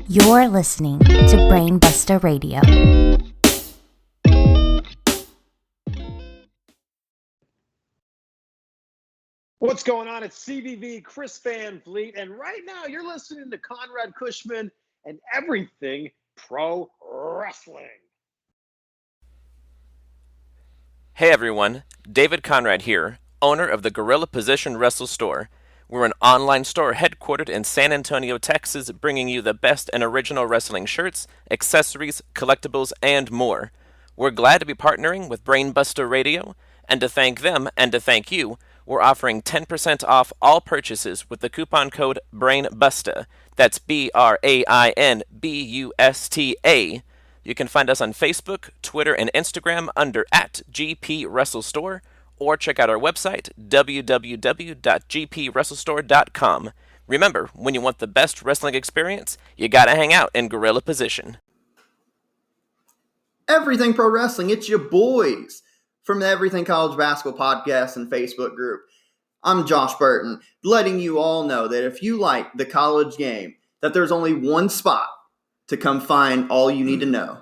You're listening to Brainbuster Radio. What's going on? It's CVV, Chris Van Vliet, and right now you're listening to Conrad Cushman and everything pro wrestling. Hey everyone, David Conrad here, owner of the Gorilla Position Wrestle Store. We're an online store headquartered in San Antonio, Texas, bringing you the best and original wrestling shirts, accessories, collectibles, and more. We're glad to be partnering with Brainbuster Radio, and to thank them and to thank you, we're offering 10% off all purchases with the coupon code BRAINBUSTA. That's BRAINBUSTA. You can find us on Facebook, Twitter, and Instagram under @GPWrestleStore, or check out our website, www.gpwrestlestore.com. Remember, when you want the best wrestling experience, you gotta hang out in Gorilla Position. Everything Pro Wrestling, it's your boys from the Everything College Basketball Podcast and Facebook group. I'm Josh Burton, letting you all know that if you like the college game, that there's only one spot to come find all you need to know.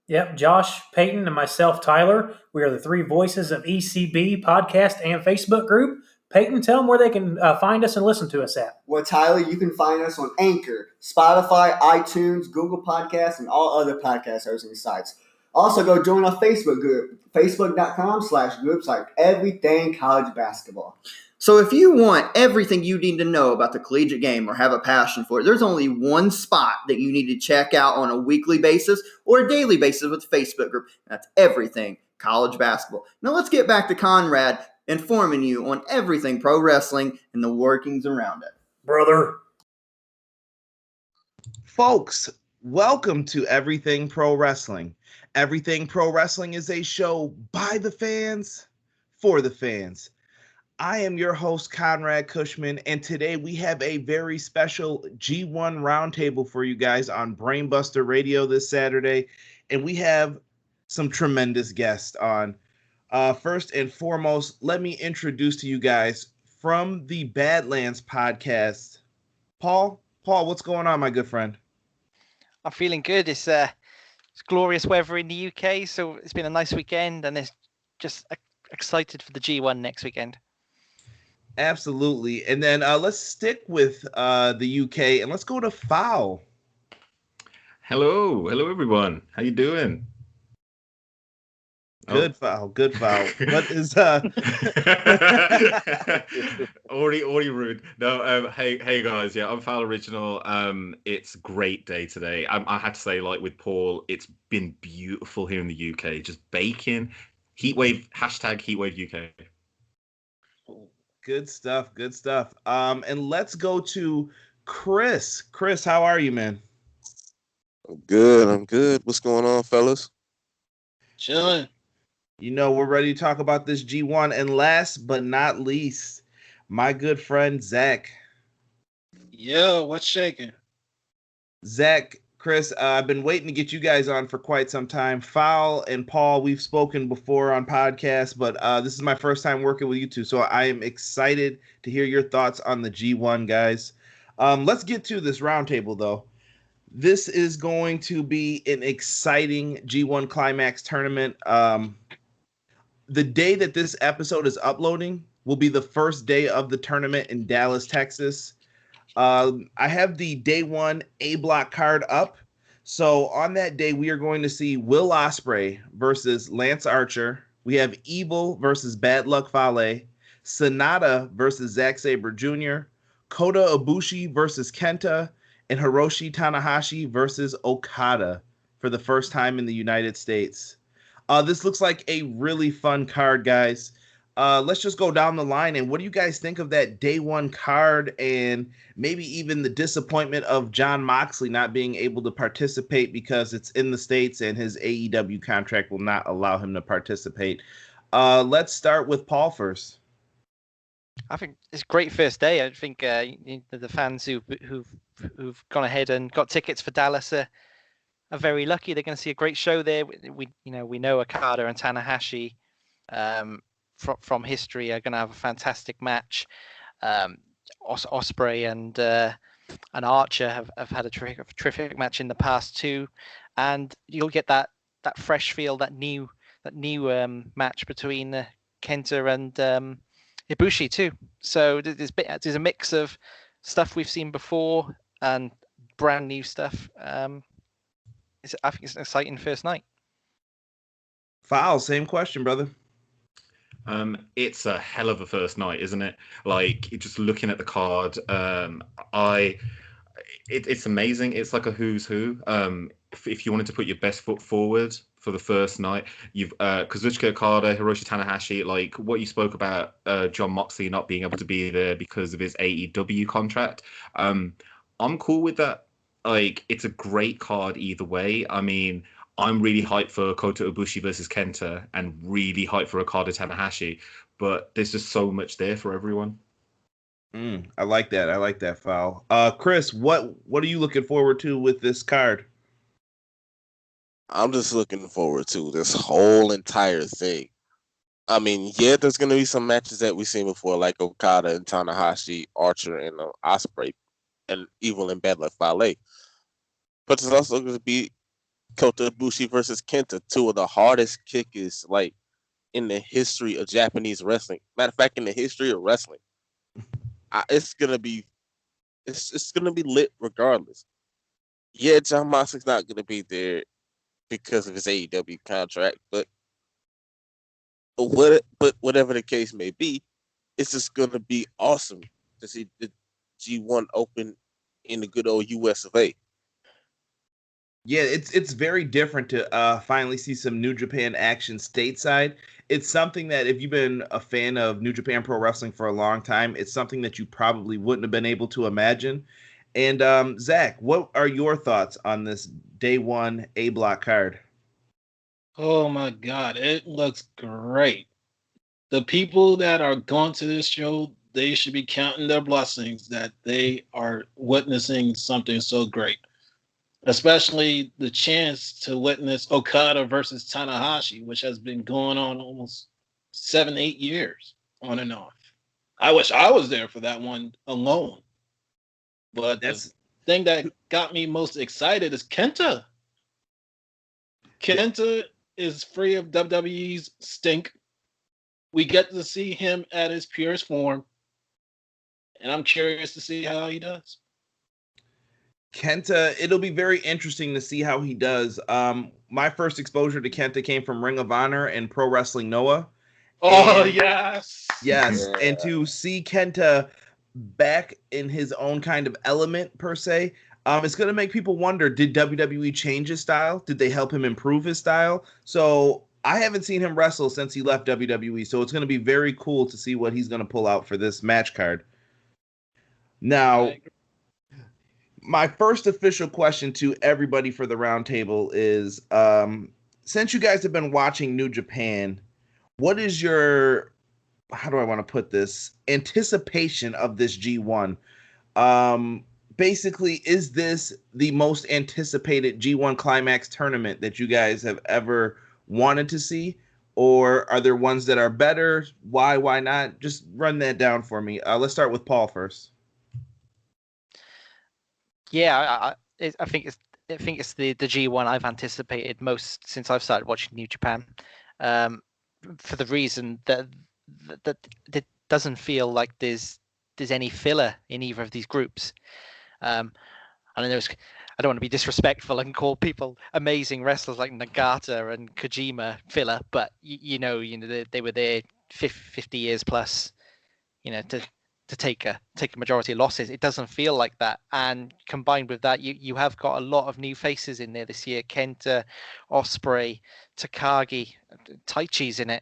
Yep, Josh, Peyton, and myself, Tyler. We are the three voices of ECB podcast and Facebook group. Peyton, tell them where they can find us and listen to us at. Well, Tyler, you can find us on Anchor, Spotify, iTunes, Google Podcasts, and all other podcast hosting sites. Also, go join our Facebook group, facebook.com/groups like Everything College Basketball. So if you want everything you need to know about the collegiate game or have a passion for it, there's only one spot that you need to check out on a weekly basis or a daily basis with the Facebook group. That's Everything College Basketball. Now let's get back to Conrad informing you on everything pro wrestling and the workings around it. Brother. Folks, welcome to Everything Pro Wrestling. Everything Pro Wrestling is a show by the fans, for the fans. I am your host, Conrad Cushman, and today we have a very special G1 roundtable for you guys on Brainbuster Radio this Saturday, and we have some tremendous guests on. First and foremost, let me introduce to you guys from the Badlands podcast, Paul. Paul, what's going on, my good friend? I'm feeling good. It's glorious weather in the UK, so it's been a nice weekend, and it's just excited for the G1 next weekend. Absolutely. And then let's stick with the UK and let's go to Foul. Hello everyone. How you doing? Good Foul. What is already rude. No, hey guys. Yeah, I'm Foul Original. It's a great day today. I had to say, like with Paul, it's been beautiful here in the UK. Just baking, heatwave, #heatwave UK. Good stuff. And let's go to Chris. Chris, how are you, man? I'm good. What's going on, fellas? Chilling. You know, we're ready to talk about this G1. And last but not least, my good friend, Zach. Yo, what's shaking? Zach, Chris, I've been waiting to get you guys on for quite some time. Foul and Paul, we've spoken before on podcasts, but this is my first time working with you two, so I am excited to hear your thoughts on the G1, guys. Let's get to this roundtable, though. This is going to be an exciting G1 Climax tournament. The day that this episode is uploading will be the first day of the tournament in Dallas, Texas. I have the day one A block card up. So on that day, we are going to see Will Ospreay versus Lance Archer. We have Evil versus Bad Luck Fale, Sonata versus Zack Sabre Jr., Kota Ibushi versus Kenta, and Hiroshi Tanahashi versus Okada for the first time in the United States. This looks like a really fun card, guys. Let's just go down the line. And what do you guys think of that day one card and maybe even the disappointment of Jon Moxley not being able to participate because it's in the States and his AEW contract will not allow him to participate? Let's start with Paul first. I think it's a great first day. I think the fans who've gone ahead and got tickets for Dallas are very lucky. They're going to see a great show there. We know Okada and Tanahashi from history are going to have a fantastic match. Ospreay and and Archer have had a terrific match in the past too, and you'll get that fresh feel, that new match between Kenta and Ibushi too. So there's a mix of stuff we've seen before and brand new stuff. I think it's an exciting first night. Foul, same question, brother. It's a hell of a first night, isn't it? Like, just looking at the card, it's amazing. It's like a who's who. If you wanted to put your best foot forward for the first night, you've Kazuchika Okada, Hiroshi Tanahashi, like what you spoke about, John Moxley not being able to be there because of his AEW contract. I'm cool with that. Like, it's a great card either way. I mean, I'm really hyped for Kota Ibushi versus Kenta and really hyped for Okada Tanahashi, but there's just so much there for everyone. I like that. I like that, Foul. Chris, what are you looking forward to with this card? I'm just looking forward to this whole entire thing. I mean, yeah, there's going to be some matches that we've seen before, like Okada and Tanahashi, Archer and Ospreay, and Evil and Bad Luck Fale. But there's also going to be Kota Ibushi versus Kenta, two of the hardest kickers like in the history of Japanese wrestling. Matter of fact, in the history of wrestling, it's gonna be lit regardless. Yeah, John Moxley's not gonna be there because of his AEW contract, but whatever the case may be, it's just gonna be awesome to see the G1 open in the good old US of A. Yeah, it's very different to finally see some New Japan action stateside. It's something that if you've been a fan of New Japan Pro Wrestling for a long time, it's something that you probably wouldn't have been able to imagine. And Zach, what are your thoughts on this day one A block card? Oh my God, it looks great. The people that are going to this show, they should be counting their blessings that they are witnessing something so great. Especially the chance to witness Okada versus Tanahashi, which has been going on almost 7-8 years on and off. I wish I was there for that one alone. But the thing that got me most excited is Kenta. Kenta is free of WWE's stink. We get to see him at his purest form. And I'm curious to see how he does. Kenta, it'll be very interesting to see how he does. My first exposure to Kenta came from Ring of Honor and Pro Wrestling Noah. Oh, yes. Yes. Yeah. And to see Kenta back in his own kind of element, per se, it's going to make people wonder, did WWE change his style? Did they help him improve his style? So I haven't seen him wrestle since he left WWE, so it's going to be very cool to see what he's going to pull out for this match card. Now, my first official question to everybody for the roundtable is, since you guys have been watching New Japan, what is your, how do I want to put this, anticipation of this G1? Basically, is this the most anticipated G1 Climax tournament that you guys have ever wanted to see? Or are there ones that are better? Why not? Just run that down for me. Let's start with Paul first. Yeah, I think it's the G1 I've anticipated most since I've started watching New Japan, for the reason that it doesn't feel like there's any filler in either of these groups. I don't want to be disrespectful and call people amazing wrestlers like Nagata and Kojima filler, but you know they were there 50 years plus, to take a majority of losses. It doesn't feel like that. And combined with that, you have got a lot of new faces in there this year. Kenta, Ospreay, Takagi, Taichi's in it.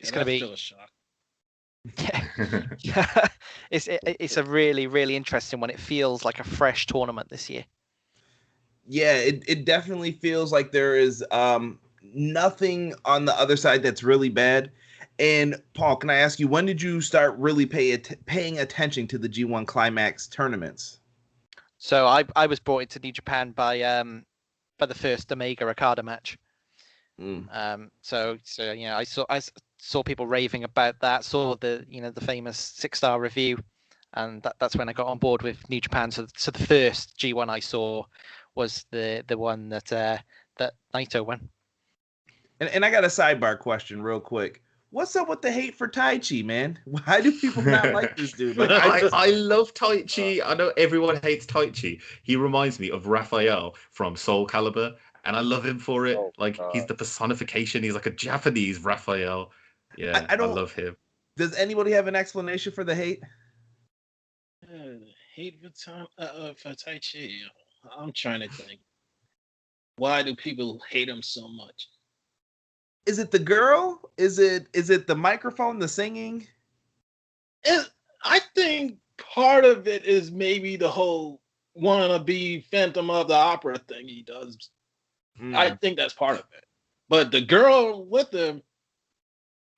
It's going to be... Yeah. It's a really, really interesting one. It feels like a fresh tournament this year. Yeah, it definitely feels like there is nothing on the other side that's really bad. And Paul, can I ask you, when did you start really paying attention to the G1 Climax tournaments? So I was brought into New Japan by the first Omega Okada match. So I saw people raving about that. Saw the the famous 6-star review, and that's when I got on board with New Japan. So the first G1 I saw was the one that Naito won. And I got a sidebar question real quick. What's up with the hate for Taichi, man? Why do people not like this dude? Like, I love Taichi. I know everyone hates Taichi. He reminds me of Raphael from Soul Calibur, and I love him for it. He's the personification. He's like a Japanese Raphael. Yeah, I love him. Does anybody have an explanation for the hate? Hate for Taichi. I'm trying to think. Why do people hate him so much? Is it the girl? Is it the microphone, the singing? I think part of it is maybe the whole wanna be Phantom of the Opera thing he does. I think that's part of it. But the girl with him,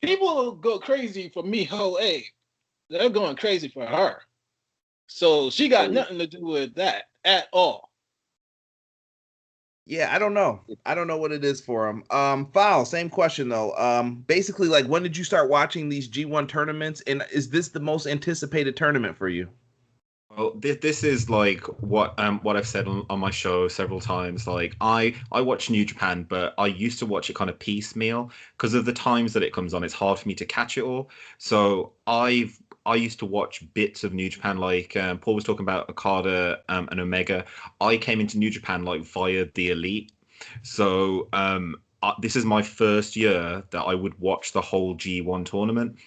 people go crazy for Miho A. They're going crazy for her. So she got nothing to do with that at all. Yeah, I don't know. I don't know what it is for him. Foul, same question though. Basically, like, when did you start watching these G1 tournaments, and is this the most anticipated tournament for you? Well, this is like what I've said on my show several times. Like, I watch New Japan, but I used to watch it kind of piecemeal because of the times that it comes on. It's hard for me to catch it all. So I used to watch bits of New Japan, like Paul was talking about Okada and Omega. I came into New Japan like via the Elite. So this is my first year that I would watch the whole G1 tournament.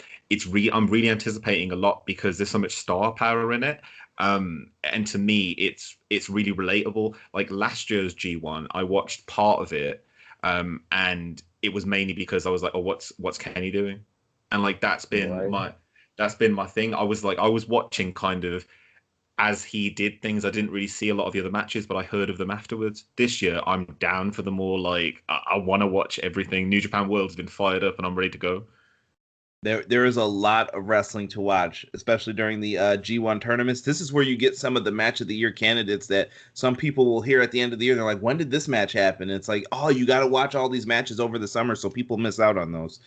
I'm really anticipating a lot because there's so much star power in it. And to me, it's really relatable. Like last year's G1, I watched part of it, and it was mainly because I was like, oh, what's Kenny doing? And like that's been my thing. I was watching kind of as he did things. I didn't really see a lot of the other matches, but I heard of them afterwards. This year, I'm down for the more like I want to watch everything. New Japan World's been fired up, and I'm ready to go. There is a lot of wrestling to watch, especially during the G1 tournaments. This is where you get some of the match of the year candidates that some people will hear at the end of the year. They're like, when did this match happen? And it's like, oh, you got to watch all these matches over the summer so people miss out on those.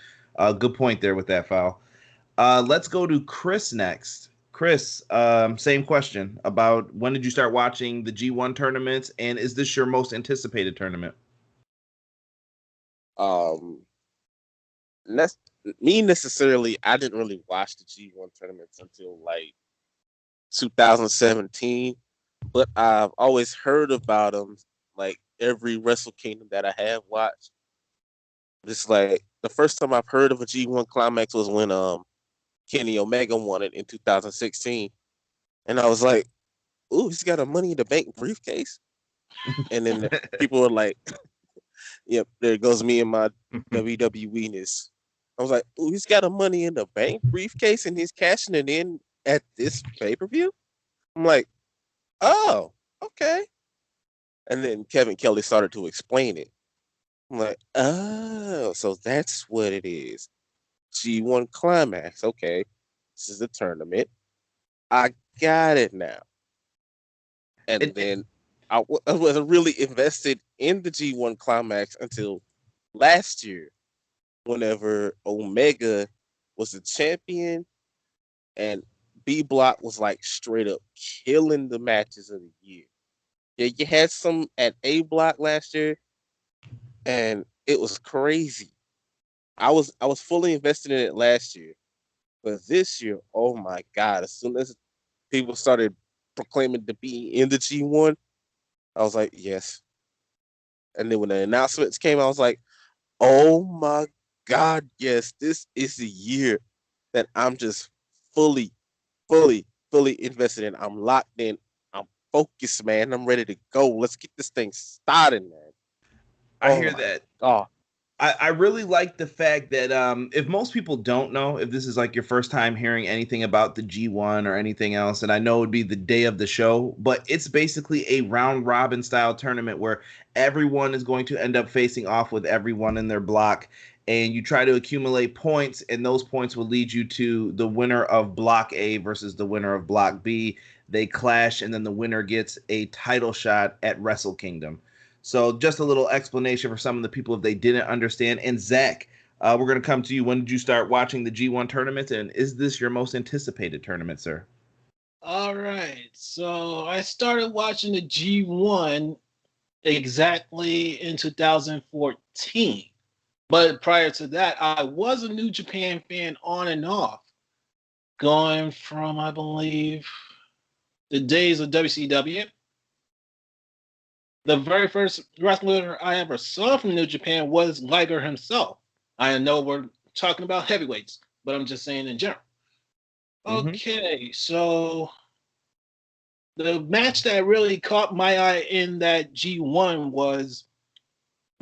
Good point there with that, Foul. Let's go to Chris next. Chris, same question about when did you start watching the G1 tournaments, and is this your most anticipated tournament? Me necessarily, I didn't really watch the G1 tournaments until like 2017, but I've always heard about them. Like every Wrestle Kingdom that I have watched, it's like the first time I've heard of a G1 climax was when Kenny Omega won it in 2016, and I was like, "Ooh, he's got a Money in the Bank briefcase," and then people were like, "Yep, there goes me and my WWE-ness." I was like, "Ooh, he's got a Money in the Bank briefcase and he's cashing it in at this pay-per-view?" I'm like, "Oh, okay." And then Kevin Kelly started to explain it. I'm like, "Oh, so that's what it is. G1 Climax. Okay, this is the tournament. I got it now." And then I wasn't really invested in the G1 Climax until last year, whenever Omega was the champion and B Block was like straight up killing the matches of the year. Yeah, you had some at A Block last year, and it was crazy. I was fully invested in it last year, but this year, oh my god! As soon as people started proclaiming to be in the G1, I was like, yes. And then when the announcements came, I was like, oh my god, yes! This is the year that I'm just fully invested in. I'm locked in. I'm focused, man. I'm ready to go. Let's get this thing started, man. I hear that. Oh. I really like the fact that if most people don't know, if this is like your first time hearing anything about the G1 or anything else, and I know it would be the day of the show, but it's basically a round robin style tournament where everyone is going to end up facing off with everyone in their block, and you try to accumulate points, and those points will lead you to the winner of Block A versus the winner of Block B. They clash, and then the winner gets a title shot at Wrestle Kingdom. So just a little explanation for some of the people if they didn't understand. And Zach, we're going to come to you. When did you start watching the G1 tournament? And is this your most anticipated tournament, sir? All right. So I started watching the G1 exactly in 2014. But prior to that, I was a New Japan fan on and off, going from, I believe, the days of WCW. The very first wrestler I ever saw from New Japan was Liger himself. I know we're talking about heavyweights, but I'm just saying in general. Okay, so the match that really caught my eye in that G1 was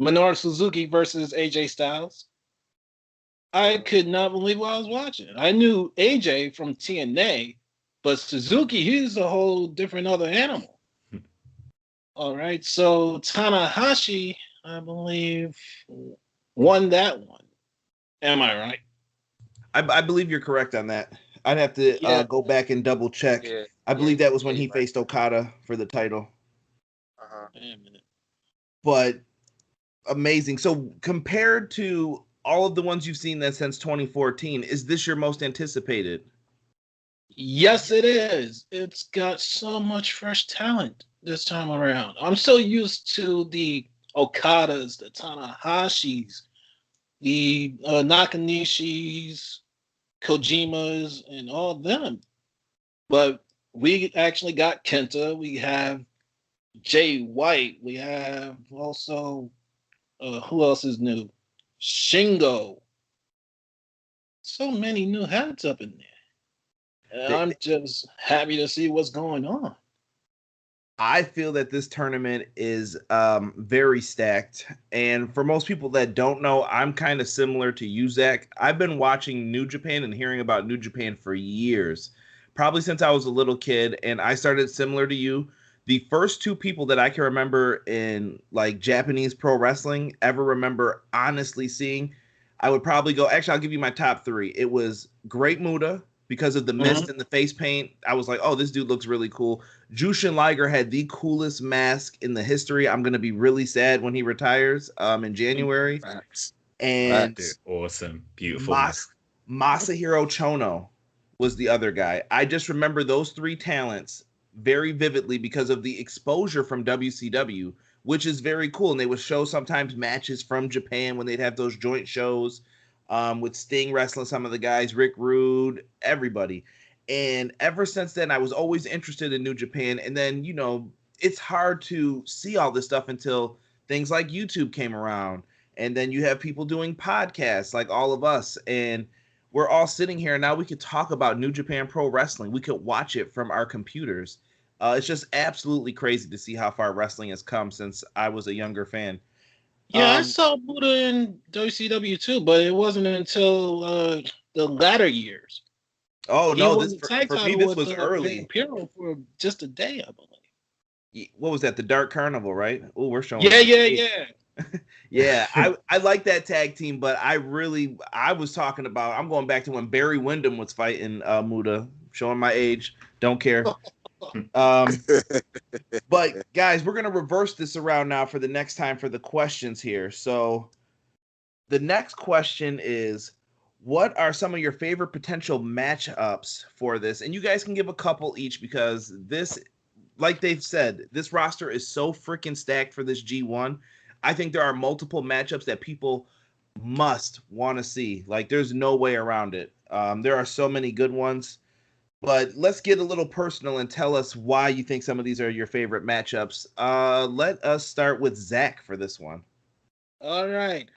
Minoru Suzuki versus AJ Styles. I could not believe what I was watching. I knew AJ from TNA, but Suzuki, he's a whole different other animal. All right, so Tanahashi, I believe, won that one. Am I right? I believe you're correct on that. I'd have to go back and double check. I believe that was when he faced Okada for the title. But amazing. So compared to all of the ones you've seen that since 2014, is this your most anticipated? Yes, it is. It's got so much fresh talent this time around. I'm so used to the Okadas, the Tanahashis, the Nakanishis, Kojimas, and all of them. But we actually got Kenta. We have Jay White. We have also, who else is new? Shingo. So many new heads up in there. I'm just happy to see what's going on. I feel that this tournament is very stacked. And for most people that don't know, I'm kind of similar to you, Zach. I've been watching New Japan and hearing about New Japan for years, probably since I was a little kid. And I started similar to you. The first two people that I can remember in like Japanese pro wrestling ever remember honestly seeing, I would probably go, actually, I'll give you my top three. It was Great Muta because of the mist and the face paint. I was like, oh, this dude looks really cool. Jushin Liger had the coolest mask in the history. I'm going to be really sad when he retires in January. And awesome. Beautiful. Masahiro Chono was the other guy. I just remember those three talents very vividly because of the exposure from WCW, which is very cool. And they would show sometimes matches from Japan when they'd have those joint shows with Sting wrestling some of the guys, Rick Rude, everybody. And ever since then, I was always interested in New Japan. And then, you know, it's hard to see all this stuff until things like YouTube came around. And then you have people doing podcasts like all of us. And we're all sitting here and now we could talk about New Japan Pro Wrestling. We could watch it from our computers. It's just absolutely crazy to see how far wrestling has come since I was a younger fan. Yeah, I saw Buddha in WCW too, but it wasn't until the latter years. Oh, he no, won this the tag for me, title this with, was early. Imperial for just a day, I believe. What was that? The Dark Carnival, right? Oh, we're showing. Yeah. Yeah, I like that tag team, but I was talking about, I'm going back to when Barry Windham was fighting Muta, showing my age. Don't care. But guys, we're going to reverse this around now for the next time for the questions here. So the next question is, what are some of your favorite potential matchups for this? And you guys can give a couple each because this, like they've said, this roster is so freaking stacked for this G1. I think there are multiple matchups that people must want to see. Like, there's no way around it. There are so many good ones. But let's get a little personal and tell us why you think some of these are your favorite matchups. Let us start with Zach for this one. All right.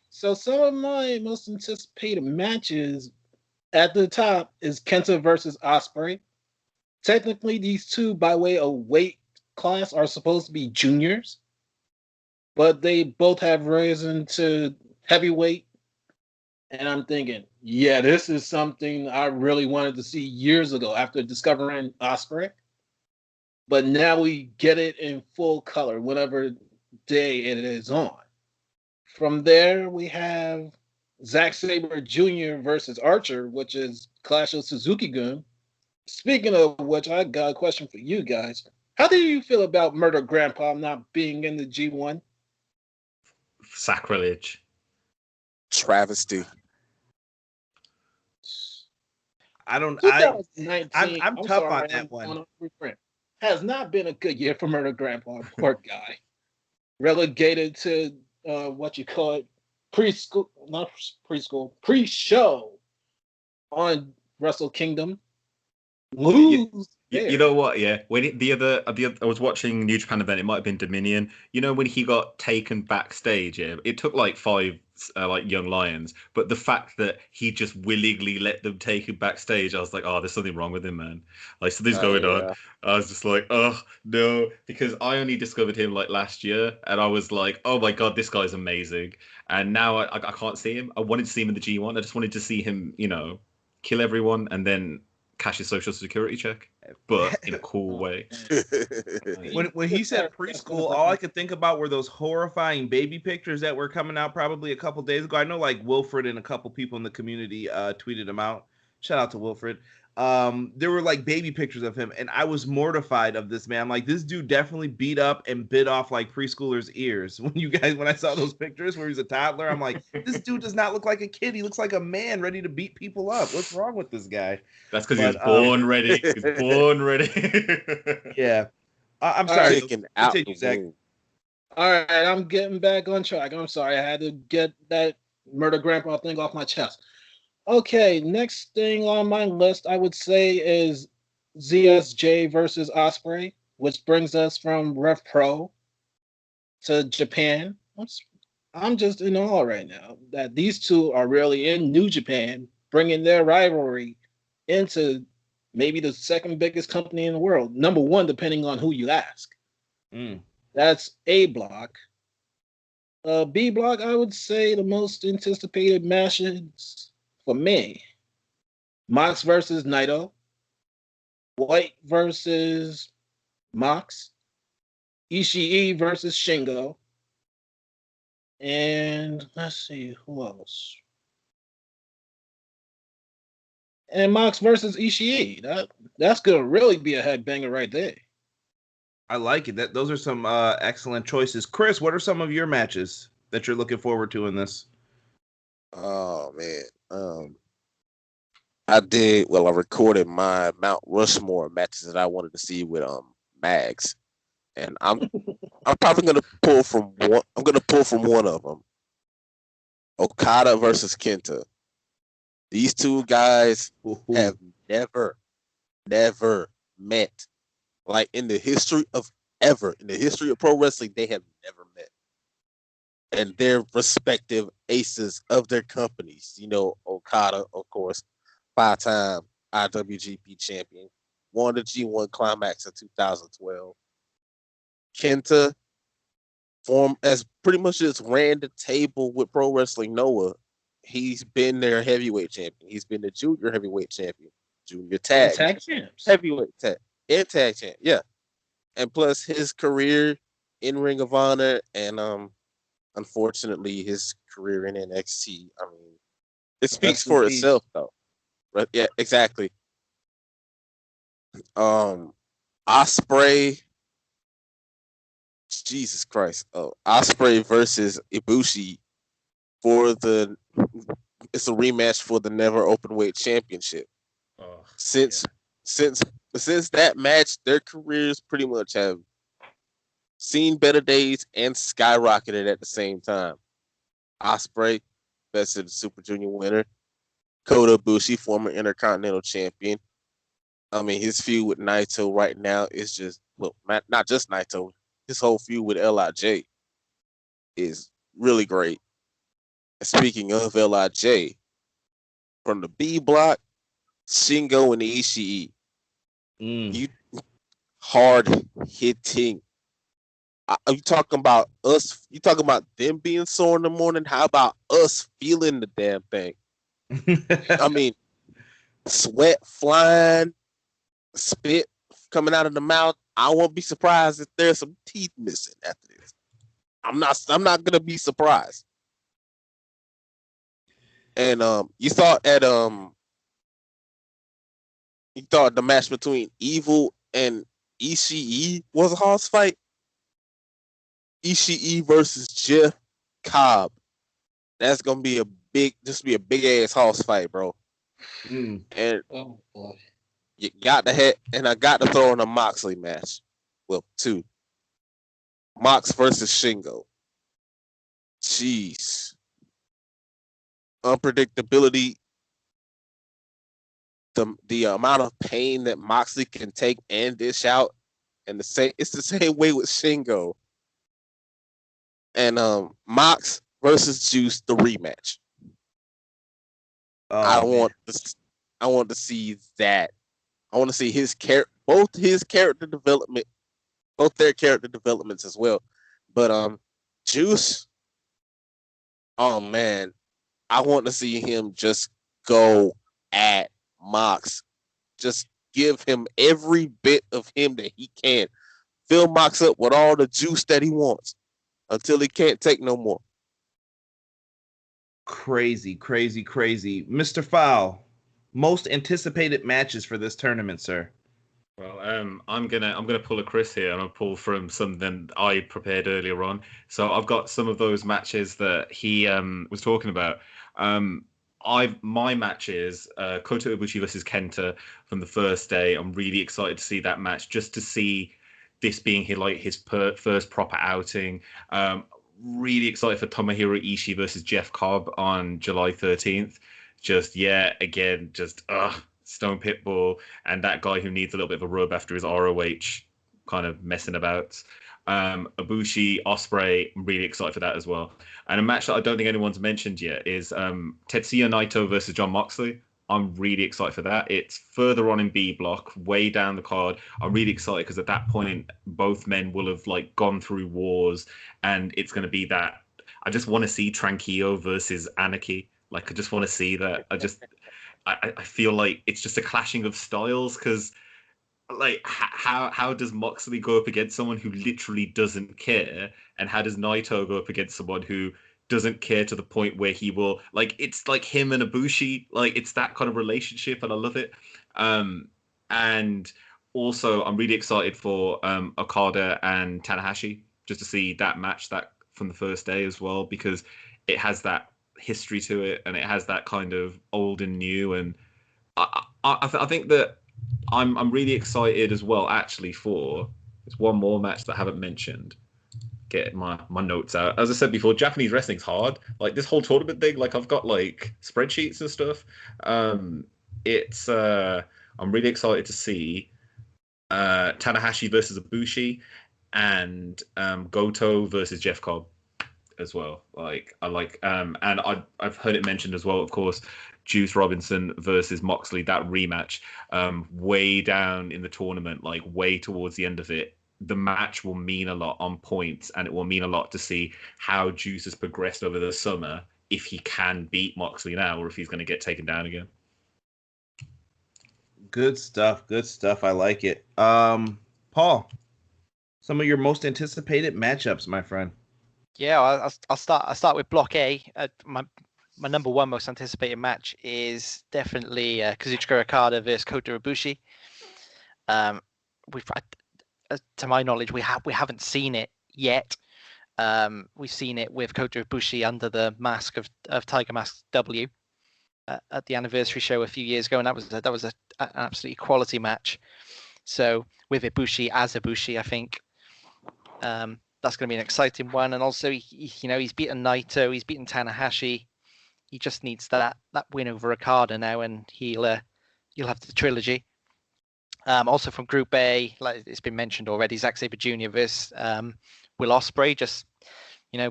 So some of my most anticipated matches at the top is Kenta versus Ospreay. Technically, these two, by way of weight class, are supposed to be juniors, but they both have risen to heavyweight. And I'm thinking, yeah, this is something I really wanted to see years ago after discovering Ospreay. But now we get it in full color, whatever day it is on. From there, we have Zack Sabre Jr. versus Archer, which is Clash of Suzuki-gun. Speaking of which, I got a question for you guys. How do you feel about Murder Grandpa not being in the G1? Sacrilege. Travesty. I don't. I'm 2019. I'm I'm tough on sorry, that one. on refrain. Has not been a good year for Murder Grandpa. Poor guy. Relegated to what you call it, preschool, not preschool, pre-show on Wrestle Kingdom. Lose You there. know what? Yeah, when the other, I was watching New Japan event. It might have been Dominion. You know when he got taken backstage. Yeah, it took like 5 like young lions, but the fact that he just willingly let them take him backstage, I was like, oh, there's something wrong with him, man. Like something's going on. Yeah. I was just like, oh no, because I only discovered him like last year, and I was like, oh my god, this guy's amazing. And now I can't see him. I wanted to see him in the G1. I just wanted to see him, kill everyone and then cash his social security check, but in a cool way. When he said preschool, all I could think about were those horrifying baby pictures that were coming out probably a couple days ago. I know like Wilfred and a couple people in the community tweeted them out. Shout out to Wilfred. There were like baby pictures of him, and I was mortified of this man. Like this dude definitely beat up and bit off like preschoolers' ears. When I saw those pictures where he's a toddler, I'm like, this dude does not look like a kid. He looks like a man ready to beat people up. What's wrong with this guy? That's because he was born ready. He was born ready. Yeah. I'm sorry. Kicking out the Zach. womb. All right, I'm getting back on track. I'm sorry, I had to get that Murder Grandpa thing off my chest. Okay, next thing on my list, I would say is ZSJ versus Ospreay, which brings us from Rev Pro to Japan. I'm just in awe right now that these two are really in New Japan, bringing their rivalry into maybe the second biggest company in the world. Number one, depending on who you ask. That's A block. B block, I would say the most anticipated matches for me: Mox versus Naito, White versus Mox, Ishii versus Shingo, and let's see who else. And Mox versus Ishii. That's gonna really be a headbanger right there. I like it. Those are some excellent choices. Chris, what are some of your matches that you're looking forward to in this? Oh man. I recorded my Mount Rushmore matches that I wanted to see with Mags. And I'm probably gonna pull from one. I'm gonna pull from one of them. Okada versus Kenta. These two guys have never met. Like in the history of pro wrestling, they have never met. And their respective aces of their companies. Okada, of course, 5-time IWGP champion, won the G1 Climax in 2012. Kenta has pretty much just ran the table with Pro Wrestling Noah. He's been their heavyweight champion. He's been the junior heavyweight champion, junior tag champs, heavyweight tag, and tag champ. Yeah, and plus his career in Ring of Honor and unfortunately his career in NXT. I mean, it speaks for itself though. Right? Yeah, exactly. Ospreay. Jesus Christ. Ospreay versus Ibushi it's a rematch for the Never Openweight Championship. Since that match, their careers pretty much have seen better days and skyrocketed at the same time. Ospreay, best of the Super Junior winner. Kota Ibushi, former Intercontinental Champion. I mean, his feud with Naito right now is just, not just Naito. His whole feud with LIJ is really great. Speaking of LIJ, from the B block, Shingo and Ishii. You hard hitting. Are you talking about us? You talking about them being sore in the morning? How about us feeling the damn thing? I mean, sweat flying, spit coming out of the mouth. I won't be surprised if there's some teeth missing after this. I'm not gonna be surprised. And you thought the match between Evil and Ishii was a horse fight? Ishii versus Jeff Cobb. That's gonna be a big ass horse fight, bro. And Oh boy. you got to hit, and I got to throw in a Moxley match. Well, two. Mox versus Shingo. Jeez. Unpredictability. The amount of pain that Moxley can take and dish out, and it's the same way with Shingo. And Mox versus Juice, the rematch. I want to see that. I want to see both their character developments as well. But Juice, oh man, I want to see him just go at Mox. Just give him every bit of him that he can. Fill Mox up with all the juice that he wants until he can't take no more. Crazy. Mr. Fowl, most anticipated matches for this tournament, sir. Well, I'm gonna pull a Chris here. I'm gonna pull from something I prepared earlier on. So I've got some of those matches that he was talking about. My matches, Kota Ibushi versus Kenta from the first day. I'm really excited to see that match, just to see this being his first proper outing. Really excited for Tomohiro Ishii versus Jeff Cobb on July 13th. Stone Pitbull and that guy who needs a little bit of a rub after his ROH kind of messing about. Ibushi, Ospreay, I'm really excited for that as well. And a match that I don't think anyone's mentioned yet is Tetsuya Naito versus Jon Moxley. I'm really excited for that. It's further on in B block, way down the card. I'm really excited because at that point, both men will have gone through wars, and it's going to be that. I just want to see Tranquillo versus Anarchy. I just want to see that. I feel like it's just a clashing of styles because, how does Moxley go up against someone who literally doesn't care, and how does Naito go up against someone who doesn't care to the point where he will it's like him and Ibushi, it's that kind of relationship, and I love it. And also I'm really excited for Okada and Tanahashi, just to see that match that from the first day as well, because it has that history to it and it has that kind of old and new, and I think that I'm really excited as well actually for there's one more match that I haven't mentioned. Get my notes out. As I said before, Japanese wrestling's hard. This whole tournament thing, I've got spreadsheets and stuff. I'm really excited to see Tanahashi versus Ibushi and Goto versus Jeff Cobb as well. And I've heard it mentioned as well, of course, Juice Robinson versus Moxley, that rematch, way down in the tournament, way towards the end of it. The match will mean a lot on points, and it will mean a lot to see how Juice has progressed over the summer, if he can beat Moxley now or if he's going to get taken down again. Good stuff. I like it. Paul, some of your most anticipated matchups, my friend. Yeah, I'll start with Block A. My number one most anticipated match is definitely Kazuchika Okada versus Kota Ibushi. To my knowledge, we haven't seen it yet. We've seen it with Kota Ibushi under the mask of Tiger Mask W at the anniversary show a few years ago, and that was an absolutely quality match. So with Ibushi as Ibushi, I think that's going to be an exciting one. And also, he's beaten Naito, he's beaten Tanahashi. He just needs that win over Okada now, and you'll have the trilogy. Also from Group A, like it's been mentioned already, Zack Sabre Jr. versus Will Ospreay. Just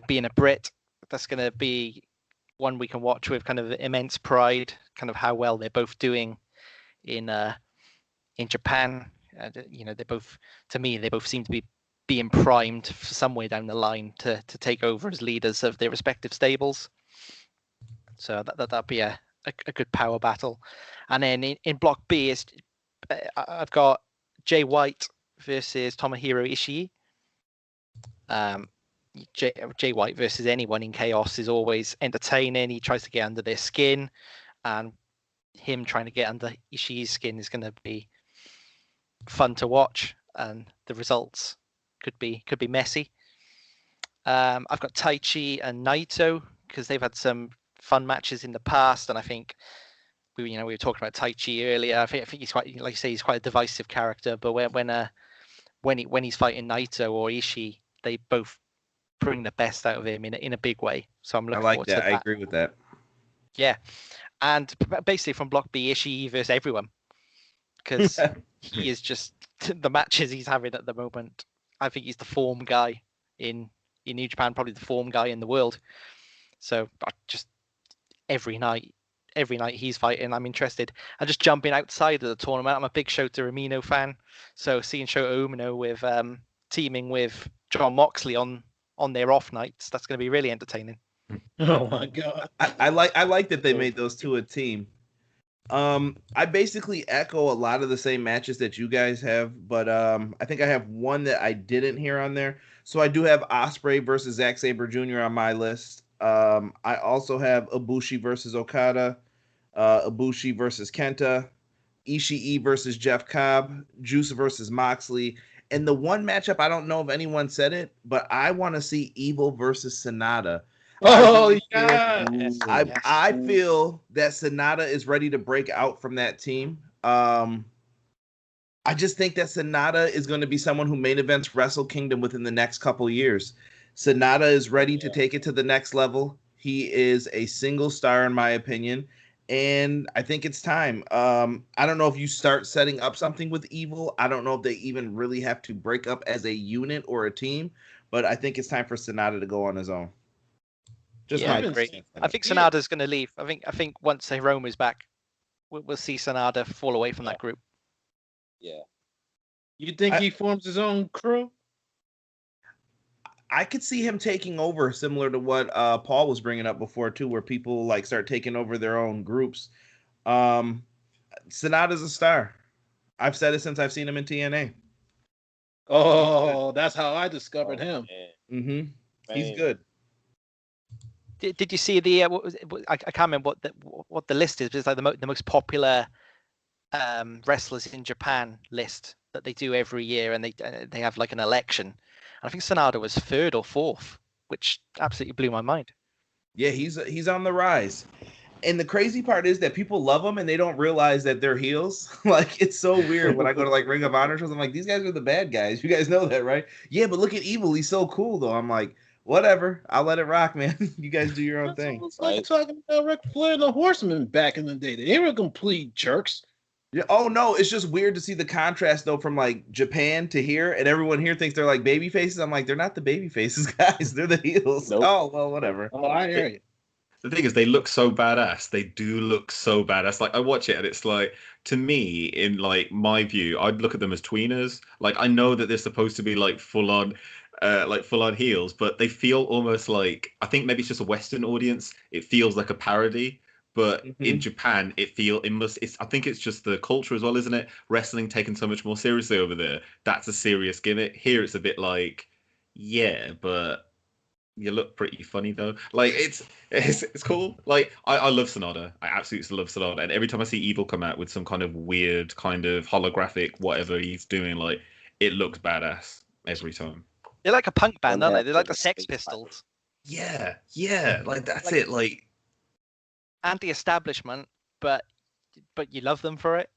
being a Brit, that's going to be one we can watch with kind of immense pride. Kind of how well they're both doing in Japan. They both seem to be being primed for somewhere down the line to take over as leaders of their respective stables. So that'll be a good power battle. And then in Block B is I've got Jay White versus Tomohiro Ishii. Jay White versus anyone in Chaos is always entertaining. He tries to get under their skin, and him trying to get under Ishii's skin is going to be fun to watch, and the results could be messy. I've got Taichi and Naito because they've had some fun matches in the past, and I think we were talking about Taichi earlier. I think he's quite, like you say, he's quite a divisive character. But when he's fighting Naito or Ishii, they both bring the best out of him in a big way. So I'm looking forward to that. I agree with that. Yeah, and basically from Block B, Ishii versus everyone, because he is just the matches he's having at the moment. I think he's the form guy in New Japan, probably the form guy in the world. So just every night he's fighting, I'm interested. And just jumping outside of the tournament, I'm a big Shota Umino fan. So seeing Shota Umino with teaming with John Moxley on their off nights, that's going to be really entertaining. Oh my god! I like that they made those two a team. I basically echo a lot of the same matches that you guys have, but I think I have one that I didn't hear on there. So I do have Ospreay versus Zack Sabre Jr. on my list. I also have Ibushi versus Okada, Ibushi versus Kenta, Ishii versus Jeff Cobb, Juice versus Moxley, and the one matchup I don't know if anyone said it, but I want to see Evil versus Sonata. Oh yeah! I feel that Sonata is ready to break out from that team. I just think that Sonata is going to be someone who main events Wrestle Kingdom within the next couple years. Sonata is ready to take it to the next level. He is a single star in my opinion, and I think it's time. I don't know if you start setting up something with Evil. I don't know if they even really have to break up as a unit or a team, but I think it's time for Sonata to go on his own. I think Sonata's going to leave. I think once Hiromu's back, we'll see Sonata fall away from that group. Yeah. You think he forms his own crew? I could see him taking over, similar to what Paul was bringing up before too, where people like start taking over their own groups. Sonata's a star. I've said it since I've seen him in TNA. Oh, that's how I discovered him. Mm-hmm. He's good. Did you see the? I can't remember what the list is. But it's like the most popular wrestlers in Japan list that they do every year, and they have like an election. And I think Sonata was 3rd or 4th, which absolutely blew my mind. Yeah, he's on the rise. And the crazy part is that people love them and they don't realize that they're heels. Like, it's so weird when I go to like Ring of Honor shows. I'm like, these guys are the bad guys. You guys know that, right? Yeah, but look at Evil. He's so cool, though. I'm like, whatever. I'll let it rock, man. You guys do your own thing. It's like talking about Ric Flair and the Horsemen back in the day. They were complete jerks. Yeah. Oh no, it's just weird to see the contrast though from like Japan to here, and everyone here thinks they're like baby faces. I'm like, they're not the baby faces, guys. They're the heels. Nope. Oh well, whatever. Oh, I hear you. The thing is, they look so badass. They do look so badass. Like, I watch it and it's like, to me, in like my view, I'd look at them as tweeners. Like, I know that they're supposed to be like full on heels, but they feel almost like, I think maybe it's just a Western audience. It feels like a parody. But in Japan, I think it's just the culture as well, isn't it? Wrestling taken so much more seriously over there. That's a serious gimmick. Here, it's a bit like, yeah, but you look pretty funny though. Like it's cool. Like I love Sonata. I absolutely love Sonata. And every time I see Evil come out with some kind of weird kind of holographic whatever he's doing, like it looks badass every time. They're like a punk band, aren't they? They're like the Sex Pistols. Yeah. Like that's it. Like anti-establishment, but you love them for it.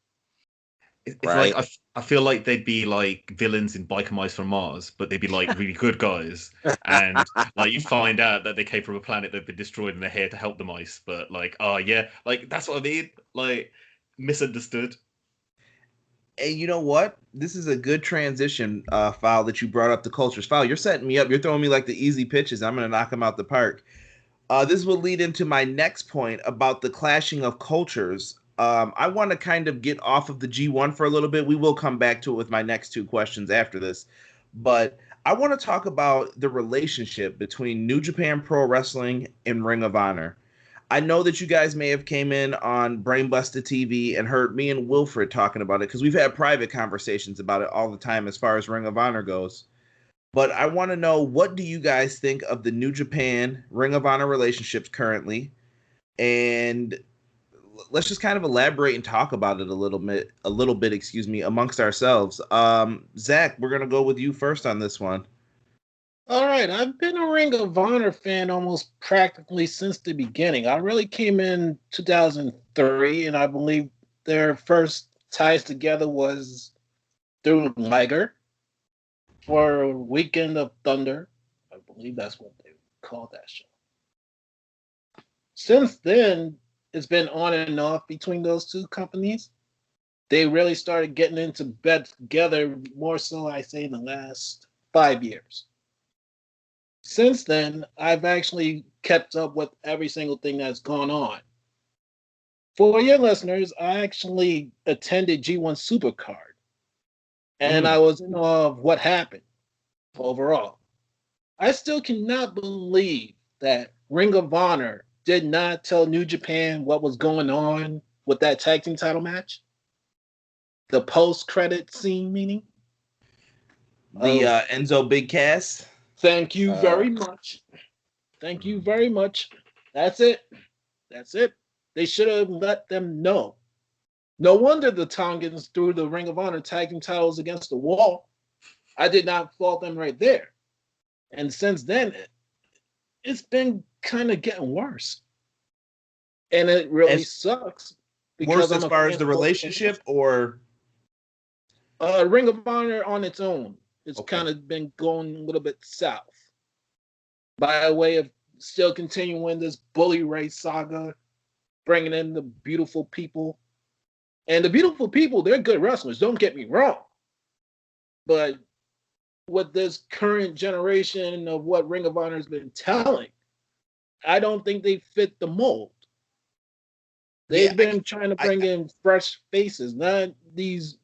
It's right. Like I feel like they'd be like villains in Biker Mice from Mars, but they'd be like really good guys. And like you find out that they came from a planet that'd been destroyed and they're here to help the mice. But like, oh yeah, like that's what I mean. Like misunderstood. And you know what? This is a good transition, Foul, that you brought up the cultures. Foul, you're setting me up. You're throwing me like the easy pitches. I'm gonna knock them out the park. This will lead into my next point about the clashing of cultures. I want to kind of get off of the G1 for a little bit. We will come back to it with my next two questions after this. But I want to talk about the relationship between New Japan Pro Wrestling and Ring of Honor. I know that you guys may have came in on Brainbuster TV and heard me and Wilfred talking about it because we've had private conversations about it all the time as far as Ring of Honor goes. But I want to know, what do you guys think of the New Japan Ring of Honor relationships currently? And let's just kind of elaborate and talk about it a little bit, amongst ourselves. Zach, we're going to go with you first on this one. All right, I've been a Ring of Honor fan almost practically since the beginning. I really came in 2003, and I believe their first ties together was through Liger for Weekend of Thunder. I believe that's what they called that show. Since then, it's been on and off between those two companies. They really started getting into bed together more so, I say, in the last 5 years. Since then, I've actually kept up with every single thing that's gone on. For your listeners, I actually attended G1 Supercard, and I was in awe of what happened overall. I still cannot believe that Ring of Honor did not tell New Japan what was going on with that tag team title match. The post-credit scene, meaning? The Enzo Big Cass. Thank you very much. Thank you very much. That's it. That's it. They should have let them know. No wonder the Tongans threw the Ring of Honor tag team titles against the wall. I did not fault them right there. And since then, it's been kind of getting worse. And it really sucks. Worse as far as the relationship, or Ring of Honor on its own. It's kind of been going a little bit south by way of still continuing this bully race saga, bringing in the beautiful people. And the beautiful people, they're good wrestlers, don't get me wrong. But with this current generation of what Ring of Honor has been telling, I don't think they fit the mold. They've been trying to bring in fresh faces, not these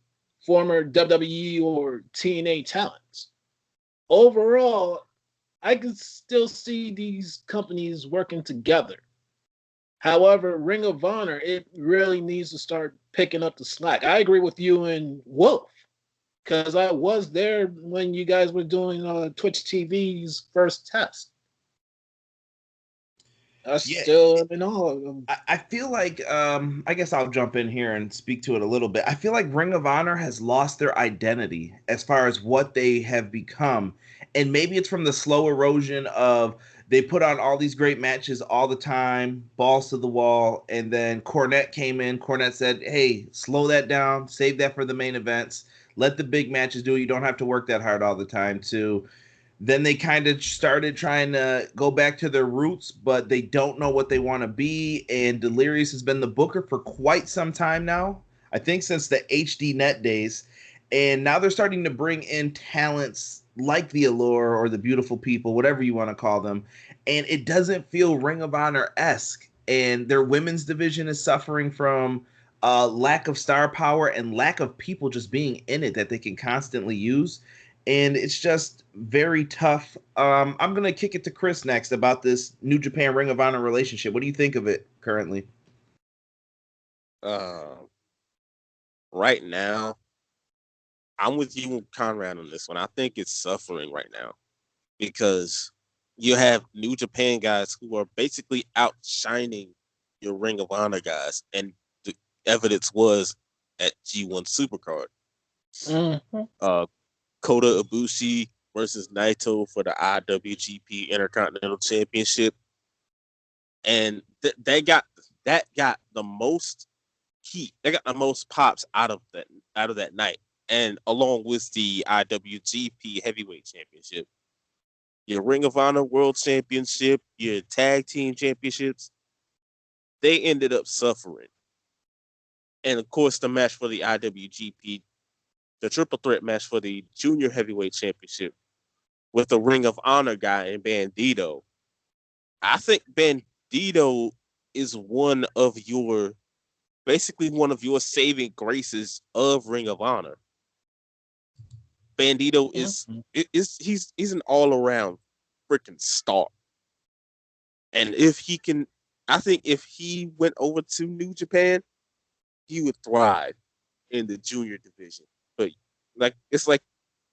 former WWE or TNA talents. Overall, I can still see these companies working together. However, Ring of Honor, it really needs to start picking up the slack. I agree with you and Wolf, because I was there when you guys were doing Twitch TV's first test. Still in awe of them. I feel like I guess I'll jump in here and speak to it a little bit. I feel like Ring of Honor has lost their identity as far as what they have become. And maybe it's from the slow erosion of they put on all these great matches all the time, balls to the wall, and then Cornette came in. Cornette said, hey, slow that down, save that for the main events, let the big matches do it. You don't have to work that hard all the time too. Then they kind of started trying to go back to their roots, but they don't know what they want to be. And Delirious has been the booker for quite some time now. I think since the HD Net days. And now they're starting to bring in talents like the Allure or the Beautiful People, whatever you want to call them. And it doesn't feel Ring of Honor-esque. And their women's division is suffering from lack of star power and lack of people just being in it that they can constantly use. And it's just very tough. I'm going to kick it to Chris next about this New Japan Ring of Honor relationship. What do you think of it currently? Right now, I'm with you, Conrad, on this one. I think it's suffering right now because you have New Japan guys who are basically outshining your Ring of Honor guys. And the evidence was at G1 Supercard. Kota Ibushi versus Naito for the IWGP Intercontinental Championship, and they got the most heat. They got the most pops out of that night, and along with the IWGP Heavyweight Championship, your Ring of Honor World Championship, your Tag Team Championships, they ended up suffering, and of course the match for the IWGP. The triple threat match for the Junior Heavyweight Championship with the Ring of Honor guy and Bandito. I think Bandito is one of your saving graces of Ring of Honor. Bandito he's an all around freaking star. And if he went over to New Japan, he would thrive in the junior division. But it's like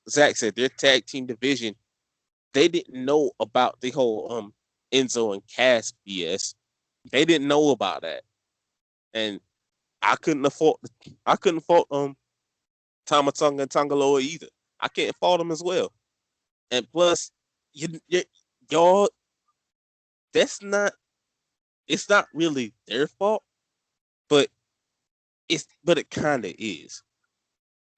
Zach said, their tag team division, they didn't know about the whole Enzo and Cass BS. They didn't know about that. And I couldn't fault Tama Tonga and Tangaloa either. I can't fault them as well. And plus, y'all, that's not. It's not really their fault, but it kind of is.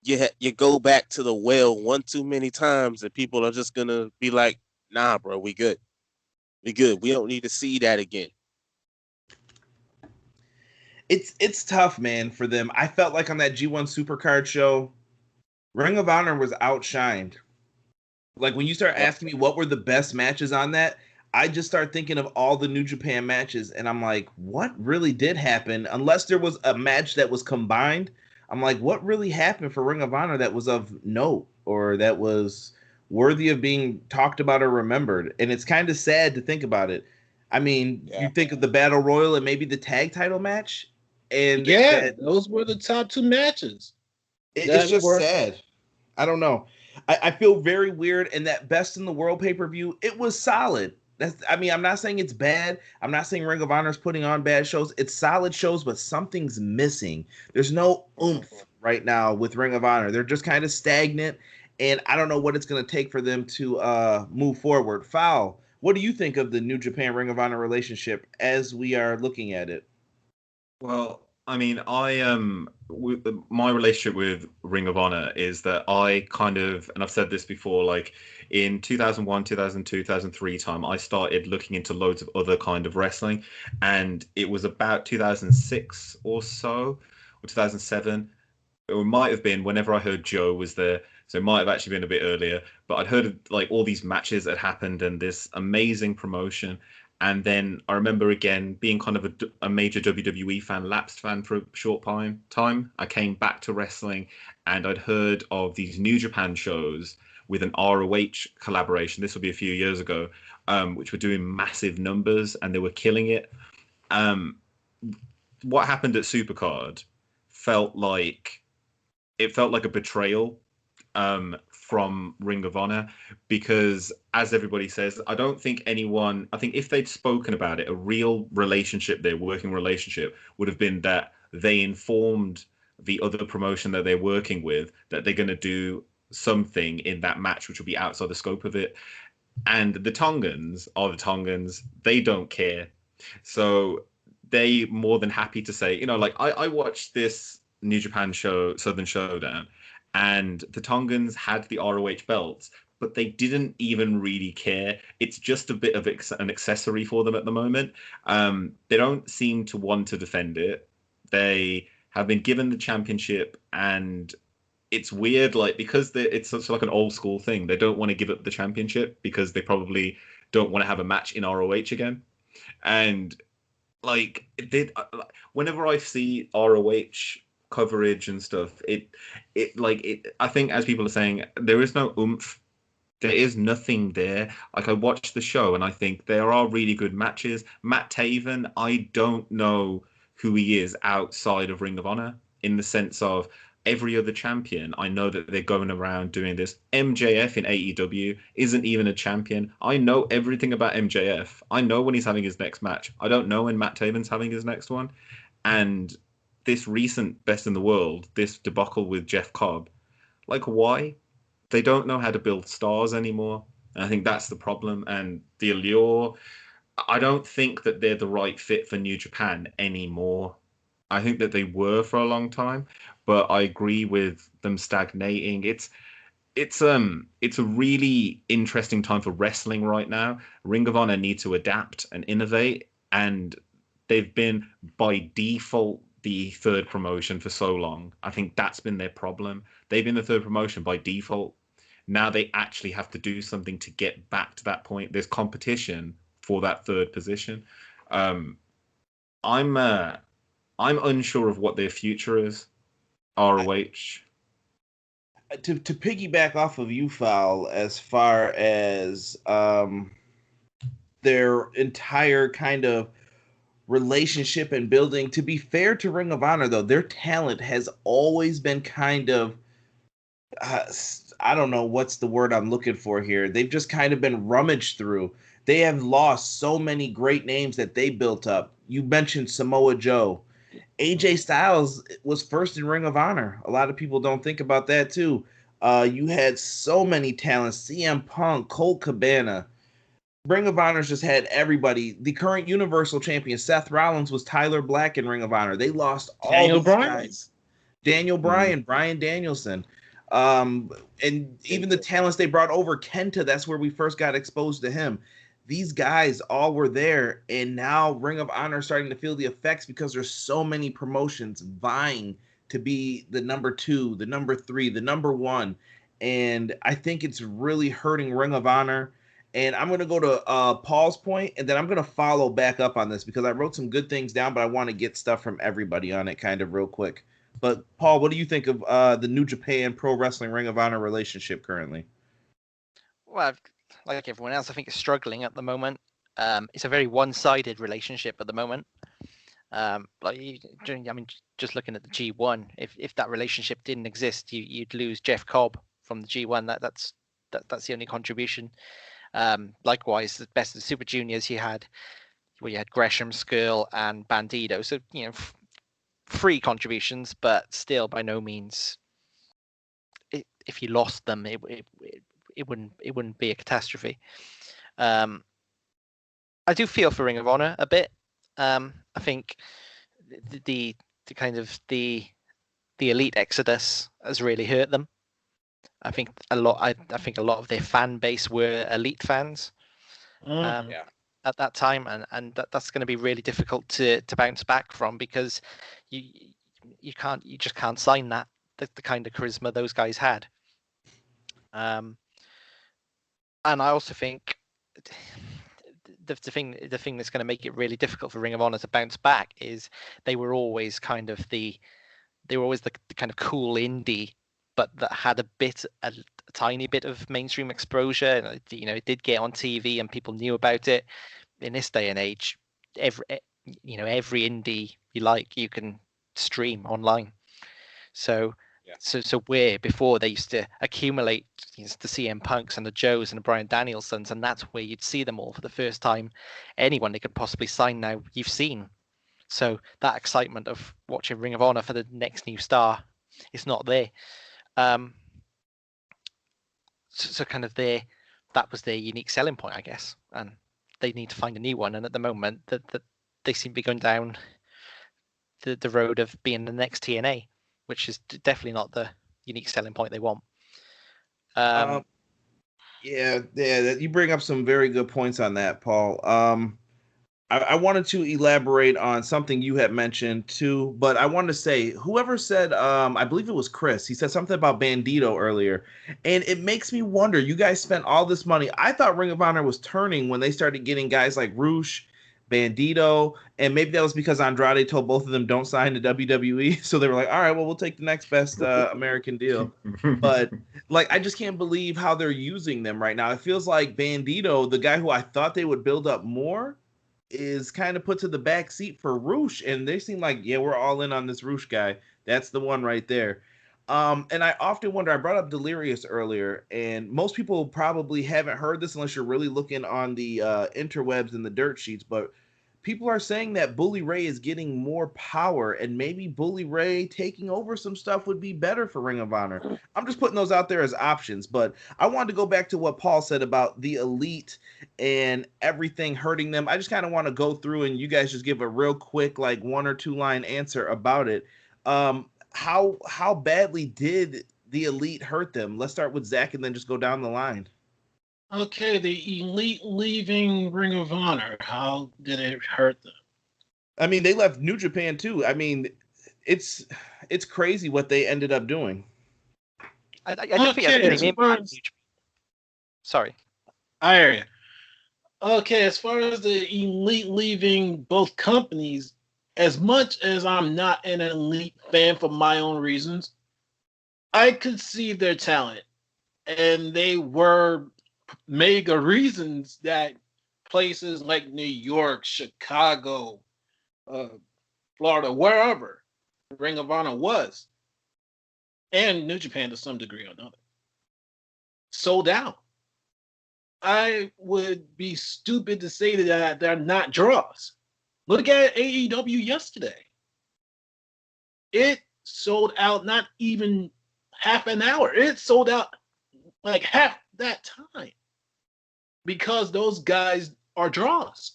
You go back to the well one too many times, and people are just gonna be like, "Nah, bro, we good. We good. We don't need to see that again." It's tough, man, for them. I felt like on that G1 Supercard show, Ring of Honor was outshined. Like when you start asking me what were the best matches on that, I just start thinking of all the New Japan matches, and I'm like, what really did happen? Unless there was a match that was combined, I'm like, what really happened for Ring of Honor that was of note or that was worthy of being talked about or remembered? And it's kind of sad to think about it. I mean, you think of the Battle Royal and maybe the tag title match, and those were the top two matches. It's just sad. I don't know. I feel very weird. And that Best in the World pay-per-view, it was solid. I'm not saying it's bad. I'm not saying Ring of Honor is putting on bad shows. It's solid shows, but something's missing. There's no oomph right now with Ring of Honor. They're just kind of stagnant, and I don't know what it's going to take for them to move forward. Foul, what do you think of the New Japan Ring of Honor relationship as we are looking at it? Well, I mean, my relationship with Ring of Honor is that I kind of, and I've said this before, like in 2001, 2002, 2003 time, I started looking into loads of other kind of wrestling, and it was about 2006 or so, or 2007. It might have been whenever I heard Joe was there, so it might have actually been a bit earlier, but I'd heard of like all these matches that happened and this amazing promotion. And then I remember again being kind of a major WWE fan, lapsed fan for a short time. I came back to wrestling, and I'd heard of these New Japan shows with an ROH collaboration. This would be a few years ago, which were doing massive numbers and they were killing it. What happened at Supercard felt like a betrayal from Ring of Honor, because as everybody says, I think if they'd spoken about it, a real relationship, their working relationship would have been that they informed the other promotion that they're working with that they're going to do something in that match which will be outside the scope of it. And the Tongans are the Tongans. They don't care. So they more than happy to say, like I watched this New Japan show, Southern Showdown, and the Tongans had the ROH belts, but they didn't even really care. It's just a bit of an accessory for them at the moment. They don't seem to want to defend it. They have been given the championship, and it's weird, like, because it's such like an old school thing. They don't want to give up the championship because they probably don't want to have a match in ROH again. And like, whenever I see ROH coverage and stuff, I think, as people are saying, there is no oomph. There is nothing there. Like, I watched the show and I think there are really good matches. Matt Taven, I don't know who he is outside of Ring of Honor, in the sense of every other champion. I know that they're going around doing this. MJF in AEW isn't even a champion. I know everything about MJF. I know when he's having his next match. I don't know when Matt Taven's having his next one. And this recent Best in the World, this debacle with Jeff Cobb, like, why? They don't know how to build stars anymore. And I think that's the problem. And the Allure, I don't think that they're the right fit for New Japan anymore. I think that they were for a long time, but I agree with them stagnating. It's a really interesting time for wrestling right now. Ring of Honor need to adapt and innovate, and they've been by default the third promotion for so long. I think that's been their problem. They've been the third promotion by default. Now they actually have to do something to get back to that point. There's competition for that third position. I'm unsure of what their future is. ROH. To piggyback off of you, Foul, as far as their entire kind of relationship and building, to be fair to Ring of Honor, though, their talent has always been kind of, I don't know what's the word I'm looking for here. They've just kind of been rummaged through. They have lost so many great names that they built up. You mentioned Samoa Joe. AJ Styles was first in Ring of Honor. A lot of people don't think about that too. You had so many talents: CM Punk, Colt Cabana. Ring of Honor's just had everybody. The current Universal Champion, Seth Rollins, was Tyler Black in Ring of Honor. They lost all Daniel these Bryan. guys. Daniel Bryan, Bryan Danielson. And even the talents they brought over, Kenta, that's where we first got exposed to him. These guys all were there, and now Ring of Honor is starting to feel the effects because there's so many promotions vying to be the number 2, the number 3, the number 1. And I think it's really hurting Ring of Honor. And I'm going to go to Paul's point, and then I'm going to follow back up on this because I wrote some good things down, but I want to get stuff from everybody on it kind of real quick. But Paul, what do you think of the New Japan Pro Wrestling Ring of Honor relationship currently? Well, like everyone else, I think it's struggling at the moment. It's a very one-sided relationship at the moment. Just looking at the G1, if that relationship didn't exist, you'd lose Jeff Cobb from the G1. That's the only contribution. Likewise, the best of the Super Juniors, you had Gresham, Skrull, and Bandido. So free contributions, but still by no means. If you lost them, it wouldn't be a catastrophe. I do feel for Ring of Honor a bit. I think the elite exodus has really hurt them. I think a lot of their fan base were elite fans at that time, and that's going to be really difficult to bounce back from because you just can't sign the kind of charisma those guys had. And I also think the thing that's going to make it really difficult for Ring of Honor to bounce back is they were always kind of the kind of cool indie, but that had a tiny bit of mainstream exposure. It did get on TV and people knew about it. In this day and age, every indie you can stream online. So where before they used to accumulate the CM Punks and the Joes and the Bryan Danielsons, and that's where you'd see them all for the first time. Anyone they could possibly sign now, you've seen. So that excitement of watching Ring of Honor for the next new star is not there. So kind of that was their unique selling point, I guess, and they need to find a new one. And at the moment, that they seem to be going down the road of being the next TNA, which is definitely not the unique selling point they want. You bring up some very good points on that, Paul. I wanted to elaborate on something you had mentioned too, but I wanted to say, whoever said, I believe it was Chris, he said something about Bandido earlier, and it makes me wonder, you guys spent all this money. I thought Ring of Honor was turning when they started getting guys like Roosh, Bandido, and maybe that was because Andrade told both of them don't sign to WWE, so they were like, all right, well, we'll take the next best American deal. But I just can't believe how they're using them right now. It feels like Bandido, the guy who I thought they would build up more, is kind of put to the back seat for Roosh, and they seem like, yeah, we're all in on this Roosh guy. That's the one right there. And I often wonder, I brought up Delirious earlier, and most people probably haven't heard this unless you're really looking on the interwebs and the dirt sheets, but people are saying that Bully Ray is getting more power, and maybe Bully Ray taking over some stuff would be better for Ring of Honor. I'm just putting those out there as options, but I wanted to go back to what Paul said about the elite and everything hurting them. I just kind of want to go through and you guys just give a real quick, 1 or 2 line answer about it. How badly did the elite hurt them? Let's start with Zach and then just go down the line. Okay, the elite leaving Ring of Honor, how did it hurt them? I mean, they left New Japan too. I mean, it's crazy what they ended up doing. Sorry. I hear you. Okay, as far as the elite leaving both companies, as much as I'm not an elite fan for my own reasons, I could see their talent. And they were mega reasons that places like New York, Chicago, Florida, wherever Ring of Honor was, and New Japan to some degree or another, sold out. I would be stupid to say that they're not draws. Look at AEW yesterday. It sold out not even half an hour. It sold out like half that time because those guys are draws.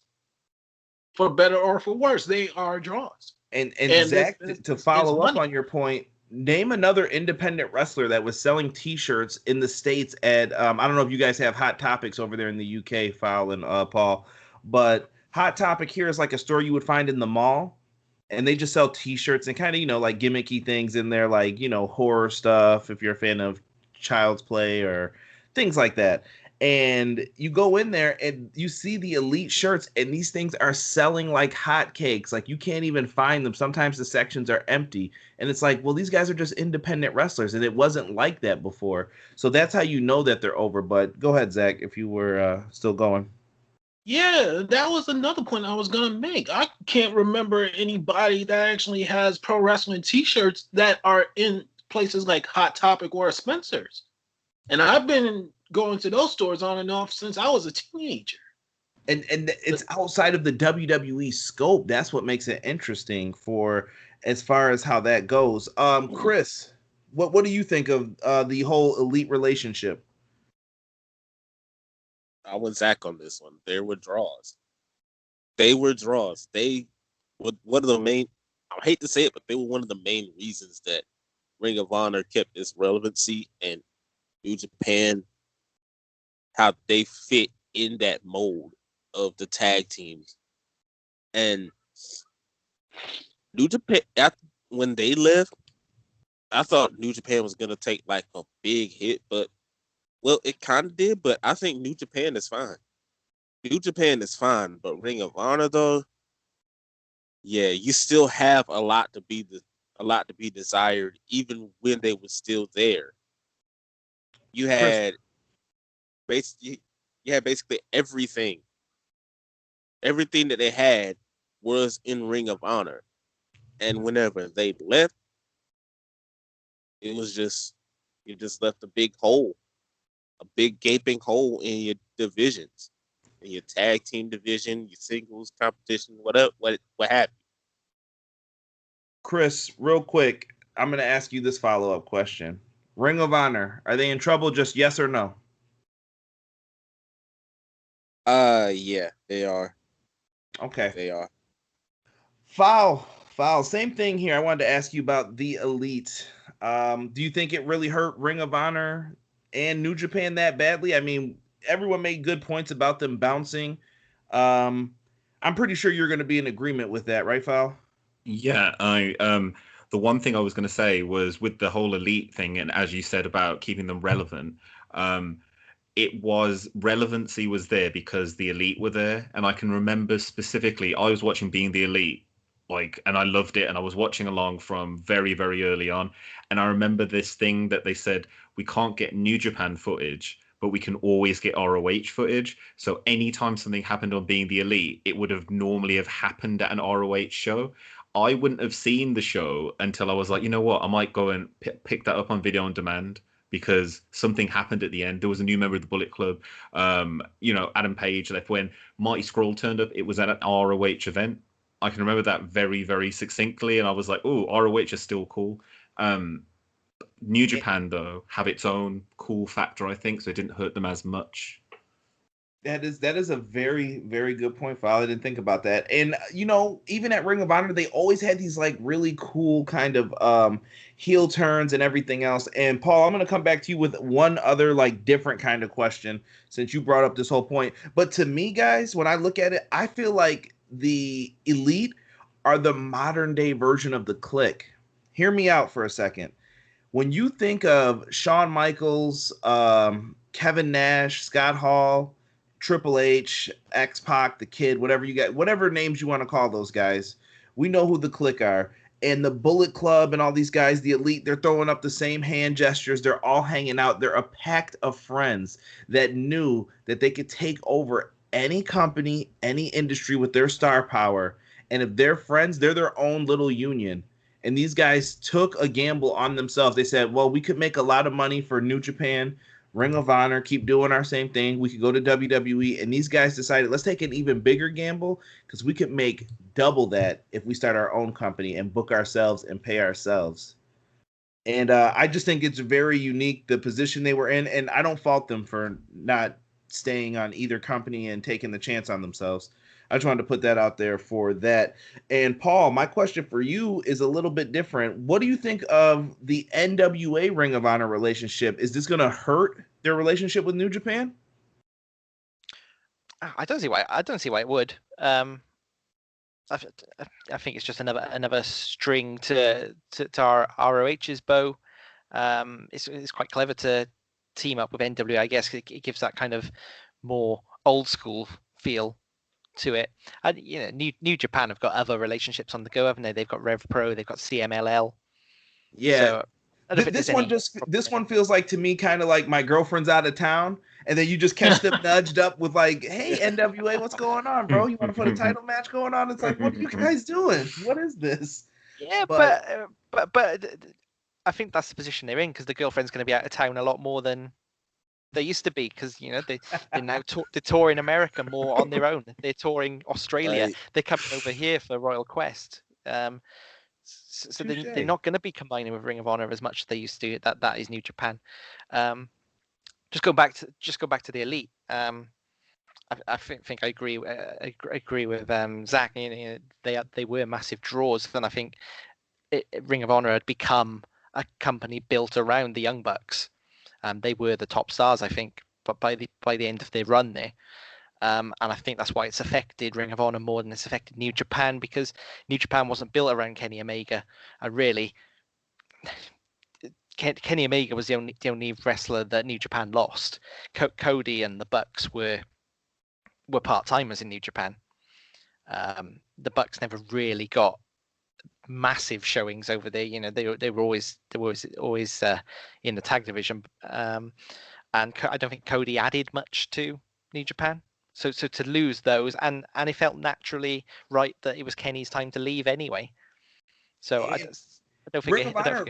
For better or for worse, they are draws. And Zach, to follow up on your point, name another independent wrestler that was selling T-shirts in the States at, I don't know if you guys have Hot Topics over there in the UK, Fowl and Paul, but Hot Topic here is like a store you would find in the mall, and they just sell T-shirts and kind of, like gimmicky things in there, like, horror stuff, if you're a fan of Child's Play or things like that. And you go in there and you see the Elite shirts, and these things are selling like hotcakes. Like, you can't even find them. Sometimes the sections are empty. And it's like, well, these guys are just independent wrestlers, and it wasn't like that before. So that's how you know that they're over. But go ahead, Zach, if you were still going. Yeah, that was another point I was going to make. I can't remember anybody that actually has pro wrestling T-shirts that are in places like Hot Topic or Spencer's. And I've been going to those stores on and off since I was a teenager. And it's outside of the WWE scope. That's what makes it interesting for as far as how that goes. Chris, what do you think of the whole Elite relationship? I was Zach on this one. There were draws. They were draws. They were one of the main, I hate to say it, but they were one of the main reasons that Ring of Honor kept its relevancy, and New Japan, how they fit in that mold of the tag teams. And New Japan, when they left, I thought New Japan was going to take like a big hit, but well, it kind of did, but I think New Japan is fine. New Japan is fine, but Ring of Honor, though, yeah, you still have a lot to be desired, even when they were still there. You had basically everything. Everything that they had was in Ring of Honor, and whenever they left, it was just you just left a big hole. A big gaping hole in your divisions, in your tag team division, your singles competition, what have you. Chris, real quick, I'm going to ask you this follow-up question. Ring of Honor, are they in trouble? Just yes or no? Yeah, they are. Okay. They are. Foul. Same thing here. I wanted to ask you about the Elite. Do you think it really hurt Ring of Honor and New Japan that badly? I mean, everyone made good points about them bouncing. I'm pretty sure you're going to be in agreement with that, right, Foul? Yeah, the one thing I was going to say was with the whole Elite thing, and as you said about keeping them relevant, relevancy was there because the Elite were there. And I can remember specifically, I was watching Being the Elite, and I loved it, and I was watching along from very, very early on. And I remember this thing that they said, we can't get New Japan footage, but we can always get ROH footage. So anytime something happened on Being the Elite, it would have normally have happened at an ROH show. I wouldn't have seen the show until I was like, you know what, I might go and pick that up on video on demand because something happened at the end. There was a new member of the Bullet Club. Adam Page left when Marty Scurll turned up. It was at an ROH event. I can remember that very, very succinctly. And I was like, oh, ROH is still cool. New Japan, though, have its own cool factor, I think, so it didn't hurt them as much. That is a very, very good point, Foul. I didn't think about that. And, even at Ring of Honor, they always had these, really cool kind of heel turns and everything else. And, Paul, I'm going to come back to you with one other, different kind of question since you brought up this whole point. But to me, guys, when I look at it, I feel like the Elite are the modern-day version of the Clique. Hear me out for a second. When you think of Shawn Michaels, Kevin Nash, Scott Hall, Triple H, X-Pac, The Kid, whatever names you want to call those guys, we know who the Clique are. And the Bullet Club and all these guys, the Elite, they're throwing up the same hand gestures. They're all hanging out. They're a pact of friends that knew that they could take over any company, any industry with their star power. And if they're friends, they're their own little union. And these guys took a gamble on themselves. They said, well, we could make a lot of money for New Japan, Ring of Honor, keep doing our same thing. We could go to WWE. And these guys decided, let's take an even bigger gamble because we could make double that if we start our own company and book ourselves and pay ourselves. And I just think it's very unique, the position they were in. And I don't fault them for not staying on either company and taking the chance on themselves. I just wanted to put that out there for that. And Paul, my question for you is a little bit different. What do you think of the NWA Ring of Honor relationship? Is this going to hurt their relationship with New Japan? I don't see why. I don't see why it would. I think it's just another string to our ROH's bow. It's quite clever to team up with NWA. I guess it gives that kind of more old school feel to it. And New Japan have got other relationships on the go, haven't they? They've got Rev Pro, they've got CMLL. Yeah. So this one feels like to me kind of like my girlfriend's out of town, and then you just catch them nudged up with like, "Hey NWA, what's going on, bro? You want to put a title match going on?" It's like, what are you guys doing? What is this? Yeah, but I think that's the position they're in, because the girlfriend's going to be out of town a lot more than they used to be, because they now they tour in America more on their own. They're touring Australia. Right. They're coming over here for Royal Quest. So they're not going to be combining with Ring of Honor as much as they used to. That is New Japan. Just go back to the Elite. I think I agree with Zach. They were massive draws, and I think Ring of Honor had become a company built around the Young Bucks. They were the top stars, I think, but by the end of their run there. And I think that's why it's affected Ring of Honor more than it's affected New Japan, because New Japan wasn't built around Kenny Omega. And really, Kenny Omega was the only wrestler that New Japan lost. Cody and the Bucks were part-timers in New Japan. The Bucks never really got massive showings over there. They were always in the tag division. And I don't think Cody added much to New Japan. So to lose those, and it felt naturally right that it was Kenny's time to leave anyway. So I don't think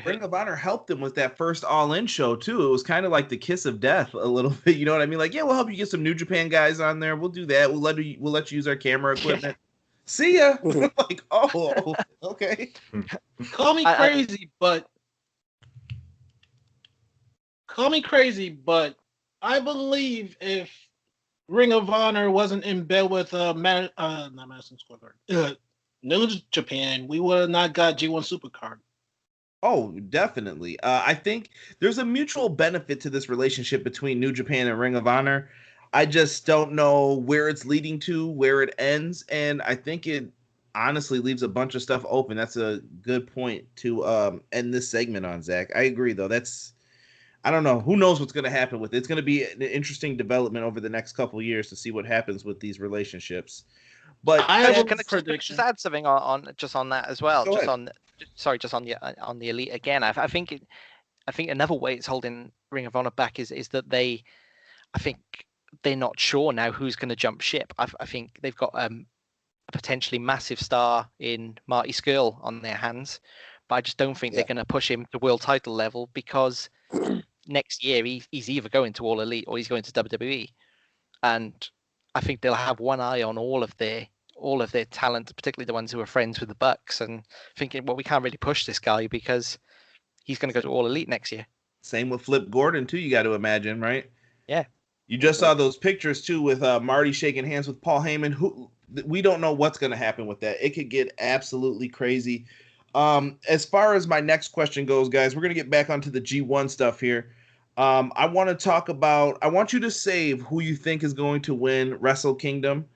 Ring of Honor helped them with that first All In show too. It was kind of like the kiss of death a little bit. You know what I mean? Like, yeah, we'll help you get some New Japan guys on there. We'll do that. We'll let you use our camera equipment. See ya. Like, oh, okay. Call me crazy, but I believe if Ring of Honor wasn't in bed with not Madison Square Garden, New Japan, we would have not got G1 Supercard. Oh, definitely. I think there's a mutual benefit to this relationship between New Japan and Ring of Honor. I just don't know where it's leading to, where it ends, and I think it honestly leaves a bunch of stuff open. That's a good point to end this segment on, Zach. I agree, though. I don't know. Who knows what's going to happen with it? It's going to be an interesting development over the next couple of years to see what happens with these relationships. But I have can I just add something on that as well? Go just ahead. on the Elite again. I think another way it's holding Ring of Honor back is that I think they're not sure now who's going to jump ship. I think they've got a potentially massive star in Marty Scurll on their hands, but I just don't think they're going to push him to world title level, because next year he's either going to All Elite or he's going to WWE, and I think they'll have one eye on all of their talent, particularly the ones who are friends with the Bucks, and thinking, well, we can't really push this guy because he's going to go to All Elite next year. Same with Flip Gordon too. You got to imagine, right? Yeah. You just saw those pictures too with Marty shaking hands with Paul Heyman. Who we don't know what's going to happen with that. It could get absolutely crazy. As far as my next question goes, guys, we're going to get back onto the G1 stuff here. I want you to save who you think is going to win Wrestle Kingdom,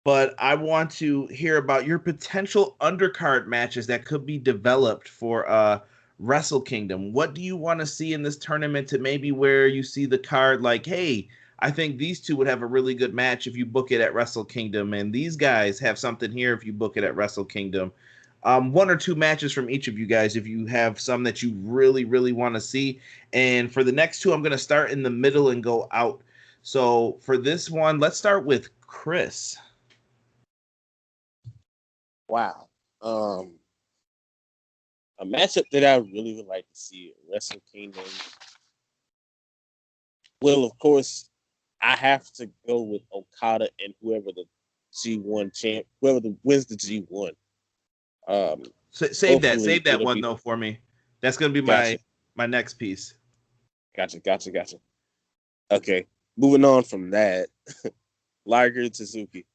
but I want to hear about your potential undercard matches that could be developed for Wrestle Kingdom. What do you want to see in this tournament to maybe where you see the card like, hey, I think these two would have a really good match if you book it at Wrestle Kingdom, and these guys have something here if you book it at Wrestle Kingdom. One or two matches from each of you guys if you have some that you really, really want to see. And for the next two, I'm going to start in the middle and go out. So for this one, let's start with Chris. Wow. A matchup that I really would like to see at Wrestle Kingdom. Well, of course, I have to go with Okada and whoever the G1 champ, wins the G1. Save that one though for me. That's gonna be my next piece. Gotcha. Okay, moving on from that, Liger and Suzuki.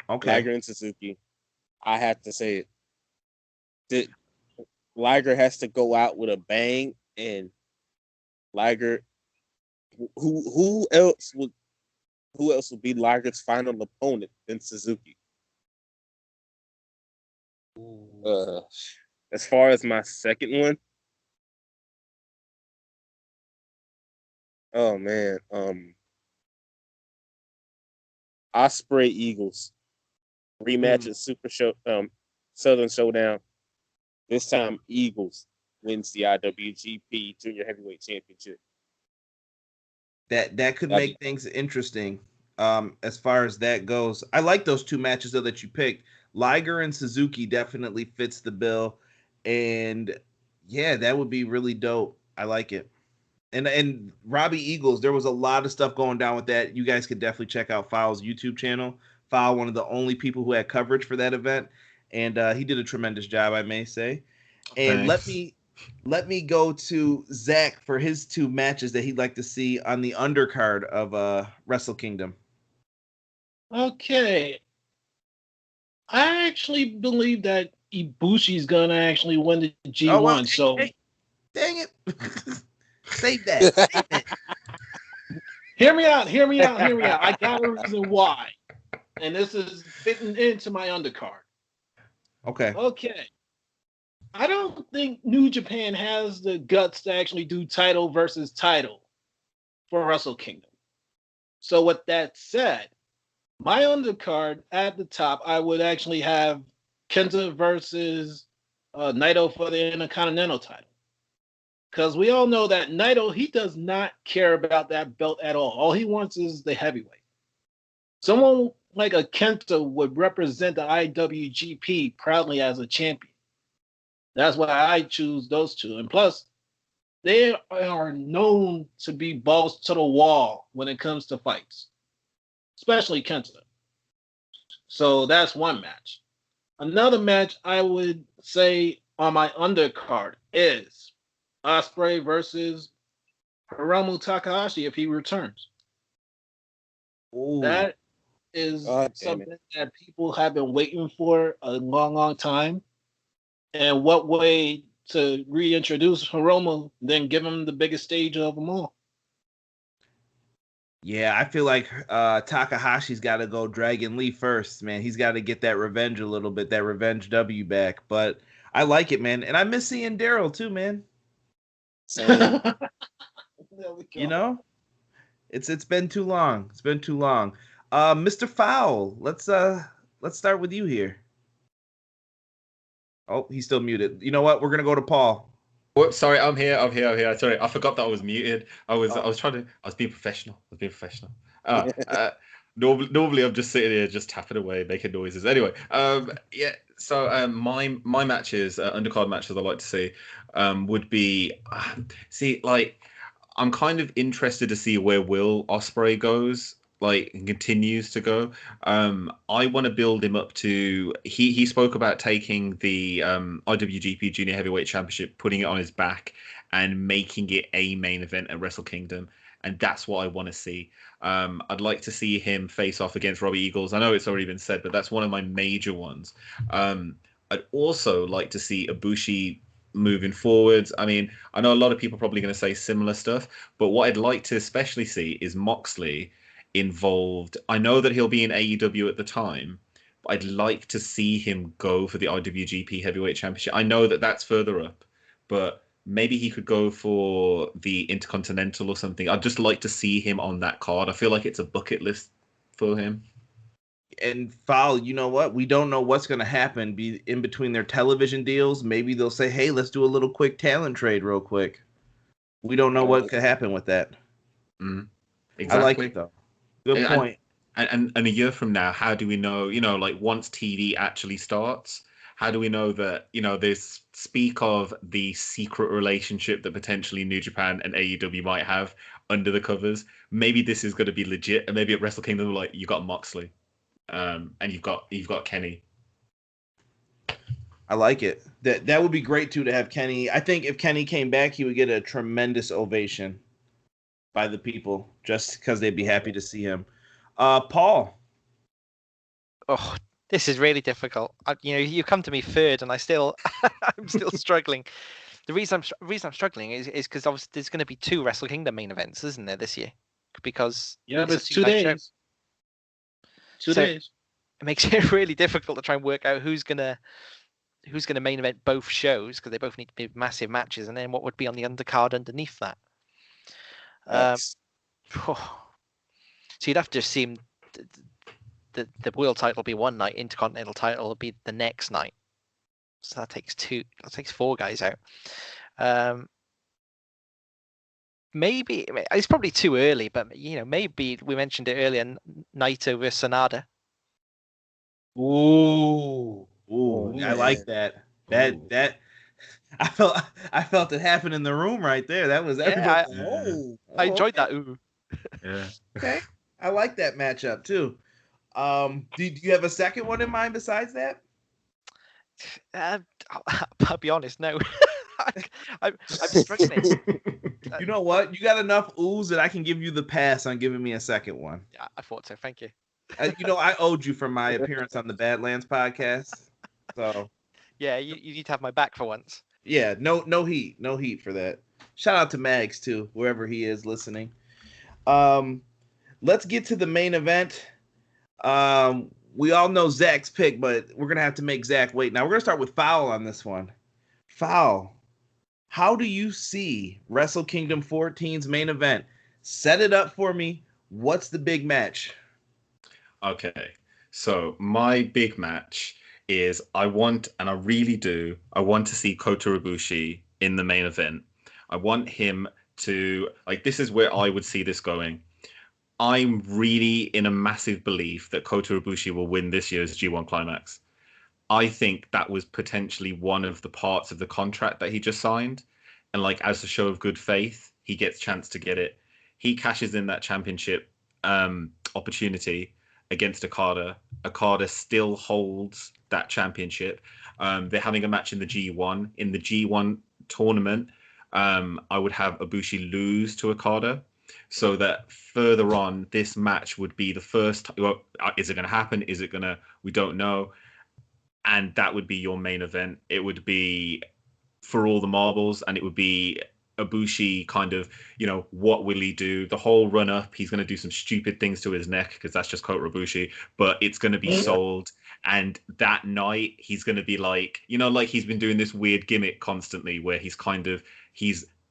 Okay. Liger and Suzuki. I have to say it. Liger has to go out with a bang, and Liger. Who else would be Liger's final opponent than Suzuki? As far as my second one, oh man, Osprey Eagles rematch at Super Show, Southern Showdown. This time, Eagles wins the IWGP Junior Heavyweight Championship. That could make things interesting. As far as that goes, I like those two matches though that you picked. Liger and Suzuki definitely fits the bill, and yeah, that would be really dope. I like it. And Robbie Eagles, there was a lot of stuff going down with that. You guys could definitely check out Fowl's YouTube channel. Fowl, one of the only people who had coverage for that event, and he did a tremendous job, I may say. And Thanks. let me go to Zach for his two matches that he'd like to see on the undercard of Wrestle Kingdom. Okay. I actually believe that Ibushi's gonna actually win the G1. Oh, well, so dang it. Save that. Save it. hear me out. I got a reason why. And this is fitting into my undercard. Okay. I don't think New Japan has the guts to actually do title versus title for Wrestle Kingdom. So with that said, my undercard at the top, I would actually have Kenta versus Naito for the Intercontinental title. Because we all know that Naito, he does not care about that belt at all. All he wants is the heavyweight. Someone like a Kenta would represent the IWGP proudly as a champion. That's why I choose those two. And plus, they are known to be balls to the wall when it comes to fights, especially Kenta. So that's one match. Another match I would say on my undercard is Ospreay versus Hiromu Takahashi if he returns. Ooh. That is something that people have been waiting for a long, long time. And what way to reintroduce Hiromu than give him the biggest stage of them all? Yeah, I feel like Takahashi's got to go Dragon Lee first, man. He's got to get that revenge a little bit, that revenge W back. But I like it, man. And I miss seeing Daryl too, man. You know, it's been too long. It's been too long. Mr. Fowl, let's start with you here. Oh, he's still muted. You know what? We're gonna go to Paul. Whoops, sorry, I'm here. Sorry, I forgot that I was muted. I was being professional. Normally I'm just sitting here, just tapping away, making noises. Anyway, yeah. So my matches, undercard matches, I like to see, would be I'm kind of interested to see where Will Ospreay goes. And continues to go. I want to build him up to. He spoke about taking the IWGP Junior Heavyweight Championship, putting it on his back, and making it a main event at Wrestle Kingdom, and that's what I want to see. I'd like to see him face off against Robbie Eagles. I know it's already been said, but that's one of my major ones. I'd also like to see Ibushi moving forwards. I mean, I know a lot of people are probably going to say similar stuff, but what I'd like to especially see is Moxley involved. I know that he'll be in AEW at the time, but I'd like to see him go for the IWGP Heavyweight Championship. I know that that's further up, but maybe he could go for the Intercontinental or something. I'd just like to see him on that card. I feel like it's a bucket list for him. And Foul, you know what? We don't know what's going to happen in between their television deals. Maybe they'll say, hey, let's do a little quick talent trade real quick. We don't know what could happen with that. Exactly. I like it, though. Good point. And a year from now, how do we know, once TV actually starts, how do we know that, there's speak of the secret relationship that potentially New Japan and AEW might have under the covers? Maybe this is going to be legit. And maybe at Wrestle Kingdom, you got Moxley and you've got Kenny. I like it. That would be great too to have Kenny. I think if Kenny came back, he would get a tremendous ovation by the people just because they'd be happy to see him. Paul. Oh, this is really difficult. You come to me third, and I'm still struggling. The reason I'm struggling is because obviously there's going to be 2 Wrestle Kingdom main events, isn't there, this year? Because but it's 2 2-night days. show. 2 days. It makes it really difficult to try and work out who's gonna main event both shows, because they both need to be massive matches, and then what would be on the undercard underneath that. So you'd have to assume the world title will be one night, Intercontinental title will be the next night. So that takes 4 guys out. Maybe it's probably too early, but maybe we mentioned it earlier. Naito versus Sanada. Ooh, I like that. That I felt it happen in the room right there. That was everybody. I enjoyed that. Ooh. Yeah. Okay, I like that matchup too. Do you have a second one in mind besides that? I'll be honest, no. I'm struggling. You know what? You got enough oohs that I can give you the pass on giving me a second one. Yeah, I thought so. Thank you. I owed you for my appearance on the Badlands podcast. So yeah, you need to have my back for once. Yeah, no heat for that. Shout out to Mags too, wherever he is listening. Let's get to the main event. We all know Zach's pick, but we're gonna have to make Zach wait. Now we're gonna start with Foul on this one. Foul, how do you see Wrestle Kingdom 14's main event? Set it up for me. What's the big match? Okay, so my big match is I want to see Kota Ibushi in the main event. I want him to, this is where I would see this going. I'm really in a massive belief that Kota Ibushi will win this year's G1 Climax. I think that was potentially one of the parts of the contract that he just signed. And as a show of good faith, he gets a chance to get it. He cashes in that championship opportunity against Okada. Okada still holds that championship. They're having a match in the G1. In the G1 tournament, I would have Ibushi lose to Okada, so that further on, this match would be the first. Is it going to happen? Is it going to? We don't know. And that would be your main event. It would be for all the marbles, and it would be Ibushi kind of, what will he do? The whole run up, he's going to do some stupid things to his neck because that's just Kota Ibushi, but it's going to be sold. And that night, he's going to be he's been doing this weird gimmick constantly where he's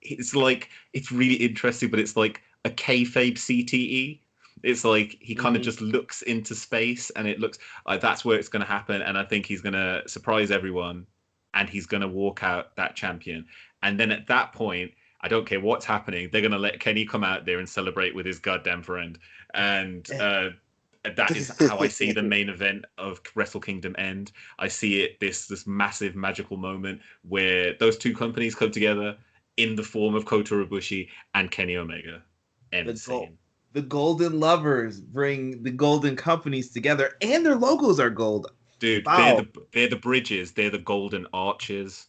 it's really interesting, but it's like a kayfabe CTE. It's he kind of just looks into space, and it looks like that's where it's going to happen. And I think he's going to surprise everyone, and he's going to walk out that champion. And then at that point, I don't care what's happening, they're going to let Kenny come out there and celebrate with his goddamn friend. And that is how I see the main event of Wrestle Kingdom end. I see it this massive magical moment where those two companies come together in the form of Kota Ibushi and Kenny Omega. The Golden Lovers bring the Golden Companies together, and their logos are gold. Dude, Foul. they're the bridges. They're the Golden Arches.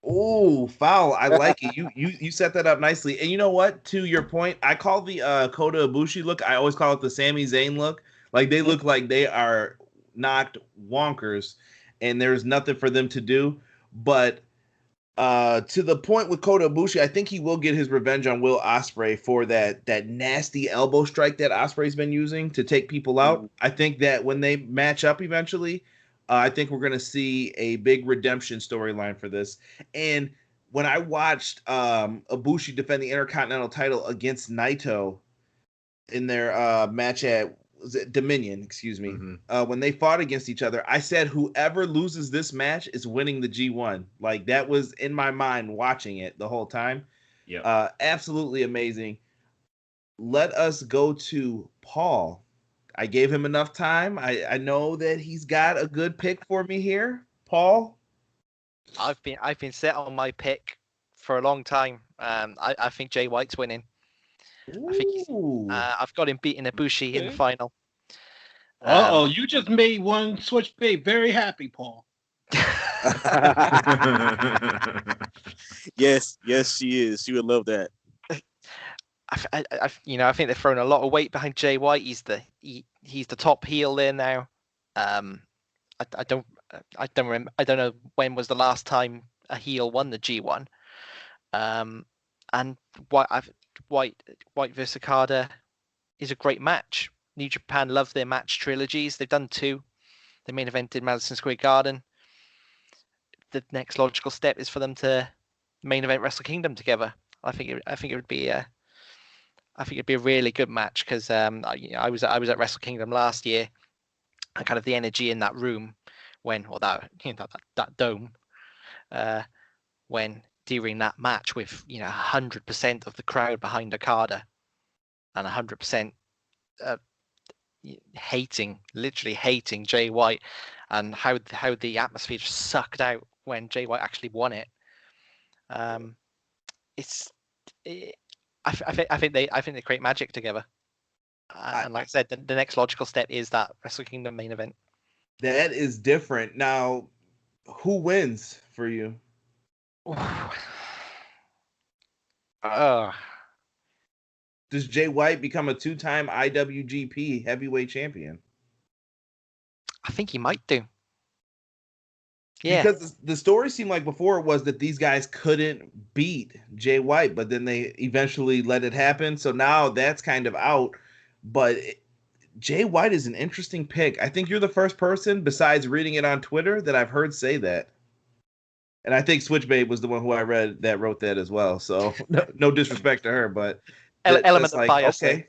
Oh, Foul! I like it. You set that up nicely. And you know what? To your point, I call the Kota Ibushi look. I always call it the Sami Zayn look. They look like they are knocked wonkers, and there's nothing for them to do. But to the point with Kota Ibushi, I think he will get his revenge on Will Ospreay for that nasty elbow strike that Ospreay's been using to take people out. I think that when they match up eventually, I think we're going to see a big redemption storyline for this. And when I watched Ibushi defend the Intercontinental title against Naito in their match at Dominion, when they fought against each other, I said whoever loses this match is winning the G1. That was in my mind watching it the whole time. Yeah, absolutely amazing. Let us go to Paul. I gave him enough time. I know that he's got a good pick for me here. Paul? I've been set on my pick for a long time. I think Jay White's winning. I think I've got him beating Ibushi in the final. You just made one switch bait very happy, Paul. Yes, she is. She would love that. I think they've thrown a lot of weight behind Jay White. He's the top heel there now. I don't remember. I don't know when was the last time a heel won the G1. And White versus Okada is a great match. New Japan love their match trilogies. They've done 2. They main evented Madison Square Garden. The next logical step is for them to main event Wrestle Kingdom together. I think it would be a really good match because I was at Wrestle Kingdom last year, and kind of the energy in that room that dome when during that match with 100% of the crowd behind Okada and 100% literally hating Jay White, and how the atmosphere just sucked out when Jay White actually won it. I think they create magic together. And like I said, the next logical step is that Wrestle Kingdom main event. That is different. Now, who wins for you? Does Jay White become a 2-time IWGP heavyweight champion? I think he might do. Yeah. Because the story seemed like before it was that these guys couldn't beat Jay White, but then they eventually let it happen. So now that's kind of out. But Jay White is an interesting pick. I think you're the first person, besides reading it on Twitter, that I've heard say that. And I think Switchbabe was the one who I read that wrote that as well. So no disrespect to her, but element of bias. Okay,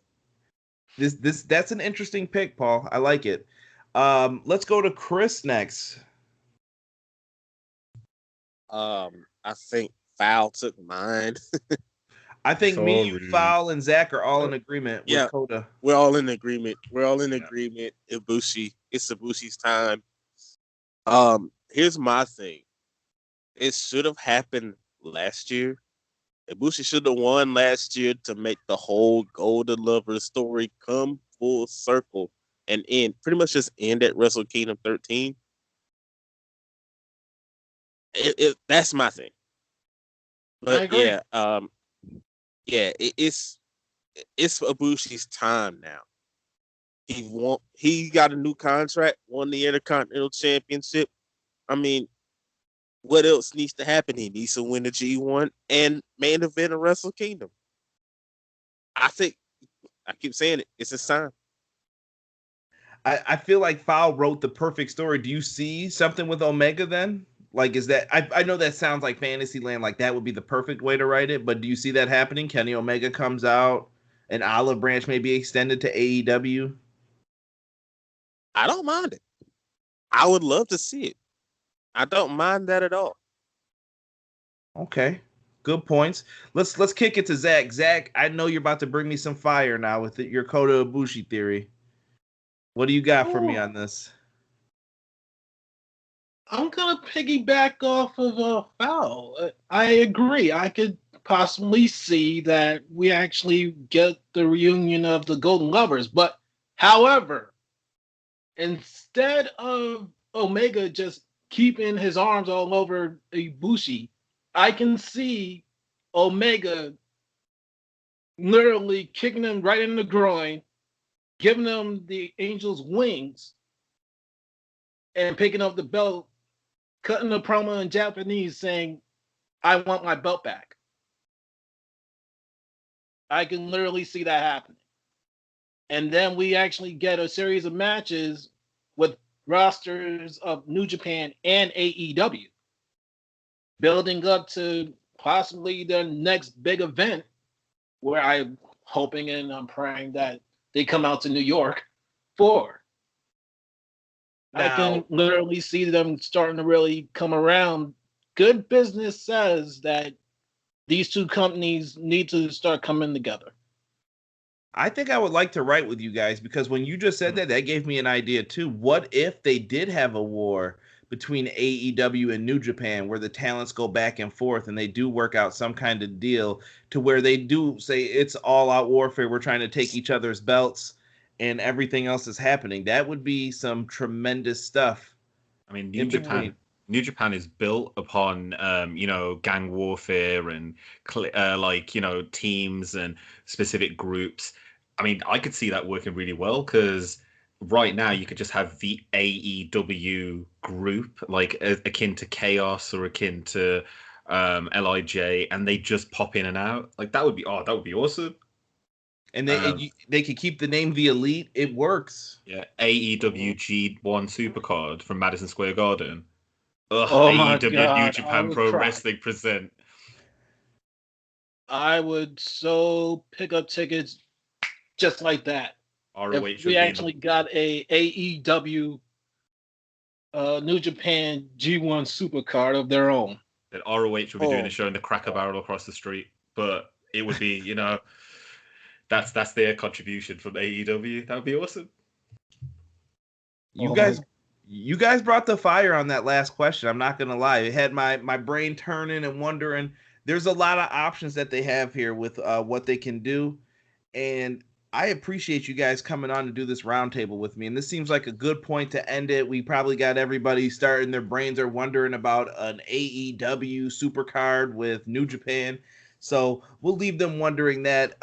that's an interesting pick, Paul. I like it. Let's go to Chris next. I think Foul took mine. I think me, you, Foul, and Zach are all in agreement with Coda. We're all in agreement. Ibushi. It's Ibushi's time. Here's my thing. It should have happened last year. Ibushi should have won last year to make the whole Golden Lover story come full circle and pretty much just end at Wrestle Kingdom 13. That's my thing. But it's Ibushi's time now. He got a new contract, won the Intercontinental Championship. I mean, what else needs to happen? He needs to win the G1 and main event of Wrestle Kingdom. I think, I keep saying it, it's his time. I feel like Foul wrote the perfect story. Do you see something with Omega then? Like, is that, I know that sounds like Fantasyland, like that would be the perfect way to write it, but do you see that happening? Kenny Omega comes out, an olive branch may be extended to AEW? I don't mind it. I would love to see it. I don't mind that at all. Okay, good points. Let's kick it to Zach. Zach, I know you're about to bring me some fire now with your Kota Ibushi theory. What do you got for me on this? I'm gonna piggyback off of Foul. I agree. I could possibly see that we actually get the reunion of the Golden Lovers, but however, instead of Omega just keeping his arms all over Ibushi, I can see Omega literally kicking him right in the groin, giving him the Angel's wings, and picking up the belt, cutting a promo in Japanese saying, "I want my belt back." I can literally see that happening. And then we actually get a series of matches with rosters of New Japan and AEW, building up to possibly the next big event, where I'm hoping and I'm praying that they come out to New York for. I can literally see them starting to really come around. Good business says that these two companies need to start coming together. I think I would like to write with you guys, because when you just said that gave me an idea too. What if they did have a war between AEW and New Japan where the talents go back and forth and they do work out some kind of deal to where they do say it's all out warfare, we're trying to take each other's belts and everything else is happening? That would be some tremendous stuff. I mean, New Japan New Japan is built upon, gang warfare and teams and specific groups. I mean, I could see that working really well because right now you could just have the AEW group, like akin to Chaos or akin to LIJ, and they just pop in and out. Like that would be awesome. And they could keep the name The Elite. It works. Yeah, AEW G1 Supercard from Madison Square Garden. Ugh, Oh my AEW God, New I Japan would Pro cry. Wrestling present. I would so pick up tickets just like that. ROH If would we be actually got a AEW New Japan G1 Supercard of their own. that ROH would be doing Oh. a show in the Cracker Barrel across the street, but it would be, that's their contribution from AEW. That would be awesome. You guys brought the fire on that last question. I'm not gonna lie. It had my brain turning and wondering. There's a lot of options that they have here with what they can do, and I appreciate you guys coming on to do this roundtable with me. And this seems like a good point to end it. We probably got everybody starting. Their brains are wondering about an AEW Supercard with New Japan. So we'll leave them wondering that.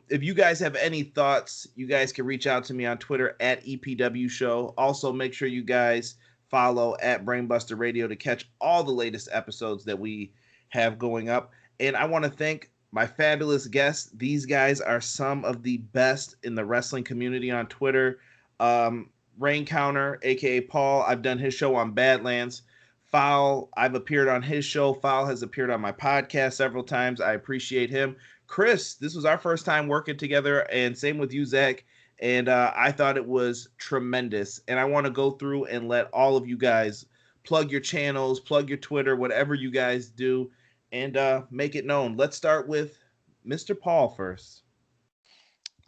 If you guys have any thoughts, you guys can reach out to me on Twitter at EPW Show. Also, make sure you guys follow at Brainbuster Radio to catch all the latest episodes that we have going up. And I want to thank my fabulous guests. These guys are some of the best in the wrestling community on Twitter. Rain Counter, aka Paul, I've done his show on Badlands. Foul, I've appeared on his show. Foul has appeared on my podcast several times. I appreciate him. Chris, this was our first time working together, and same with you, Zach. And I thought it was tremendous. And I want to go through and let all of you guys plug your channels, plug your Twitter, whatever you guys do, and make it known. Let's start with Mr. Paul first.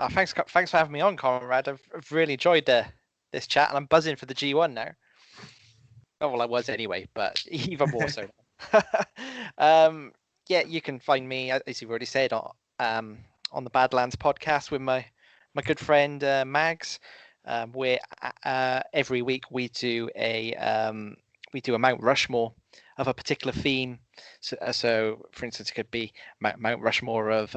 Thanks for having me on, Conrad. I've really enjoyed this chat, and I'm buzzing for the G1 now. Oh, well, I was anyway, but even more so. Yeah, you can find me, as you've already said, on the Badlands podcast with my good friend Mags, where every week we do a Mount Rushmore of a particular theme. So for instance, it could be Mount Rushmore of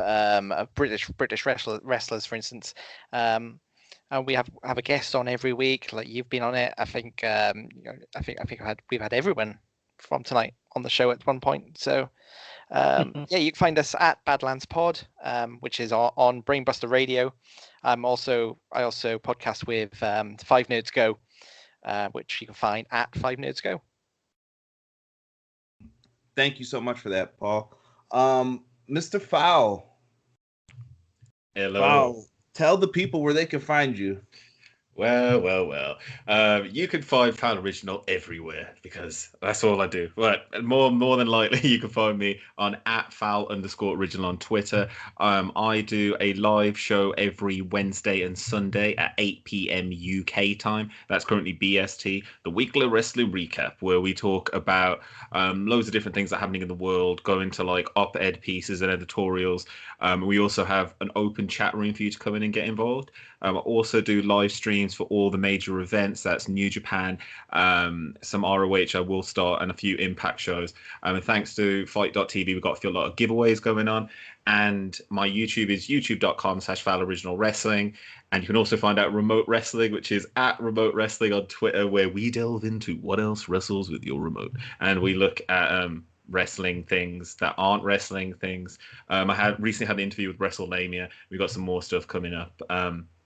British wrestlers, for instance. And we have a guest on every week. Like you've been on it. I think we've had everyone from tonight on the show at one point. So yeah, you can find us at Badlands Pod, which is on Brainbuster Radio. I also podcast with Five Nerds Go, which you can find at Five Nerds Go. Thank you so much for that, Paul. Mr. Foul. Hello. Foul. Tell the people where they can find you. Well. You can find Foul Original everywhere because that's all I do. But more than likely, you can find me on @Foul_Original on Twitter. I do a live show every Wednesday and Sunday at 8 p.m. UK time. That's currently BST, the Weekly Wrestling Recap, where we talk about loads of different things that are happening in the world, go into like op-ed pieces and editorials. We also have an open chat room for you to come in and get involved. I also do live streams for all the major events. That's New Japan, some ROH I will start, and a few Impact shows. And thanks to Fight.tv, we've got a lot of giveaways going on. And my YouTube is youtube.com/FoulOriginalWrestling. And you can also find out Remote Wrestling, which is at Remote Wrestling on Twitter, where we delve into what else wrestles with your remote. And we look at wrestling things that aren't wrestling things. I recently had an interview with WrestleMania. We've got some more stuff coming up.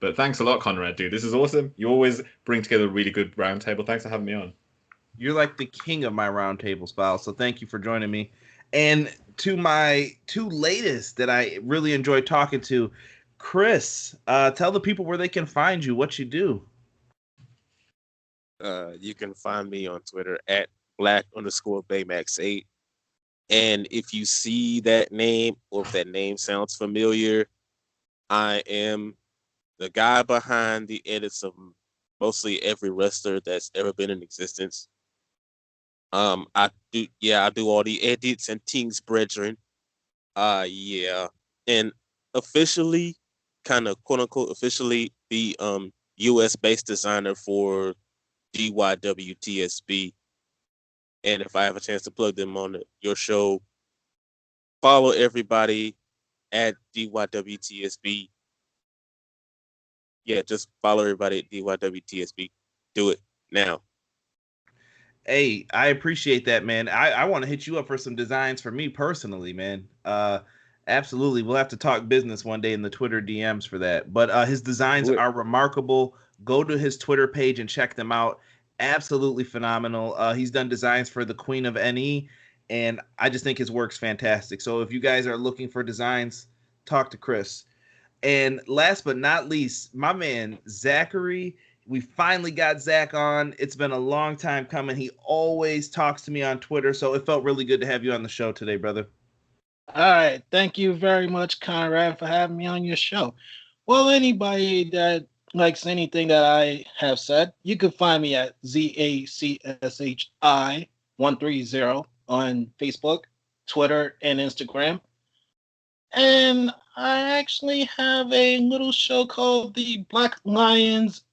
But thanks a lot, Conrad, dude. This is awesome. You always bring together a really good roundtable. Thanks for having me on. You're like the king of my roundtables, Foul. So thank you for joining me. And to my two latest that I really enjoyed talking to, Chris, tell the people where they can find you, what you do. You can find me on Twitter at Black_Baymax8. And if you see that name, or if that name sounds familiar, I am the guy behind the edits of mostly every wrestler that's ever been in existence. I do all the edits and things, brethren. Yeah. And officially, kind of quote unquote officially, the US based designer for GYWTSB. And if I have a chance to plug them on your show, follow everybody at DYWTSB. Yeah, just follow everybody at DYWTSB. Do it now. Hey, I appreciate that, man. I want to hit you up for some designs for me personally, man. Absolutely. We'll have to talk business one day in the Twitter DMs for that. But his designs are remarkable. Go to his Twitter page and check them out. Absolutely phenomenal. He's done designs for the Queen of NE, and I just think his work's fantastic. So if you guys are looking for designs, talk to Chris. And last but not least, my man, Zachary. We finally got Zach on. It's been a long time coming. He always talks to me on Twitter, so it felt really good to have you on the show today, brother. All right. Thank you very much, Conrad, for having me on your show. Well, anybody that likes anything that I have said, you can find me at ZACSHI130 on Facebook, Twitter, and Instagram. And I actually have a little show called the Black Lions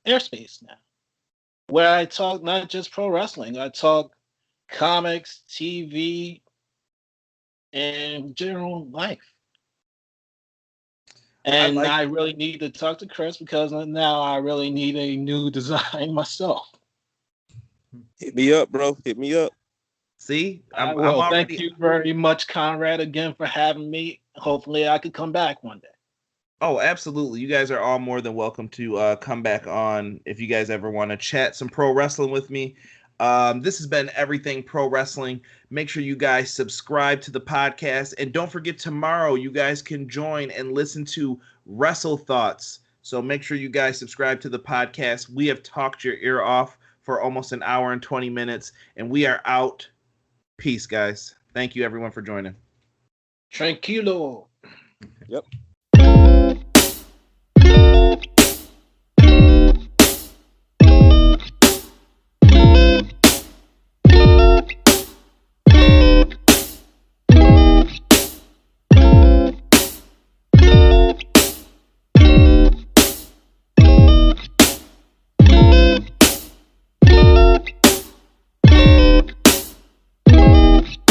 Airspace now, where I talk not just pro wrestling, I talk comics, TV, and general life. And I really need to talk to Chris because now I really need a new design myself. Hit me up, bro. Hit me up. See, I'm already... Thank you very much, Conrad, again for having me. Hopefully, I could come back one day. Oh, absolutely. You guys are all more than welcome to come back on if you guys ever want to chat some pro wrestling with me. This has been Everything Pro Wrestling. Make sure you guys subscribe to the podcast. And don't forget, tomorrow you guys can join and listen to Wrestle Thoughts. So make sure you guys subscribe to the podcast. We have talked your ear off for almost an hour and 20 minutes. And we are out. Peace, guys. Thank you, everyone, for joining. Tranquilo. Yep.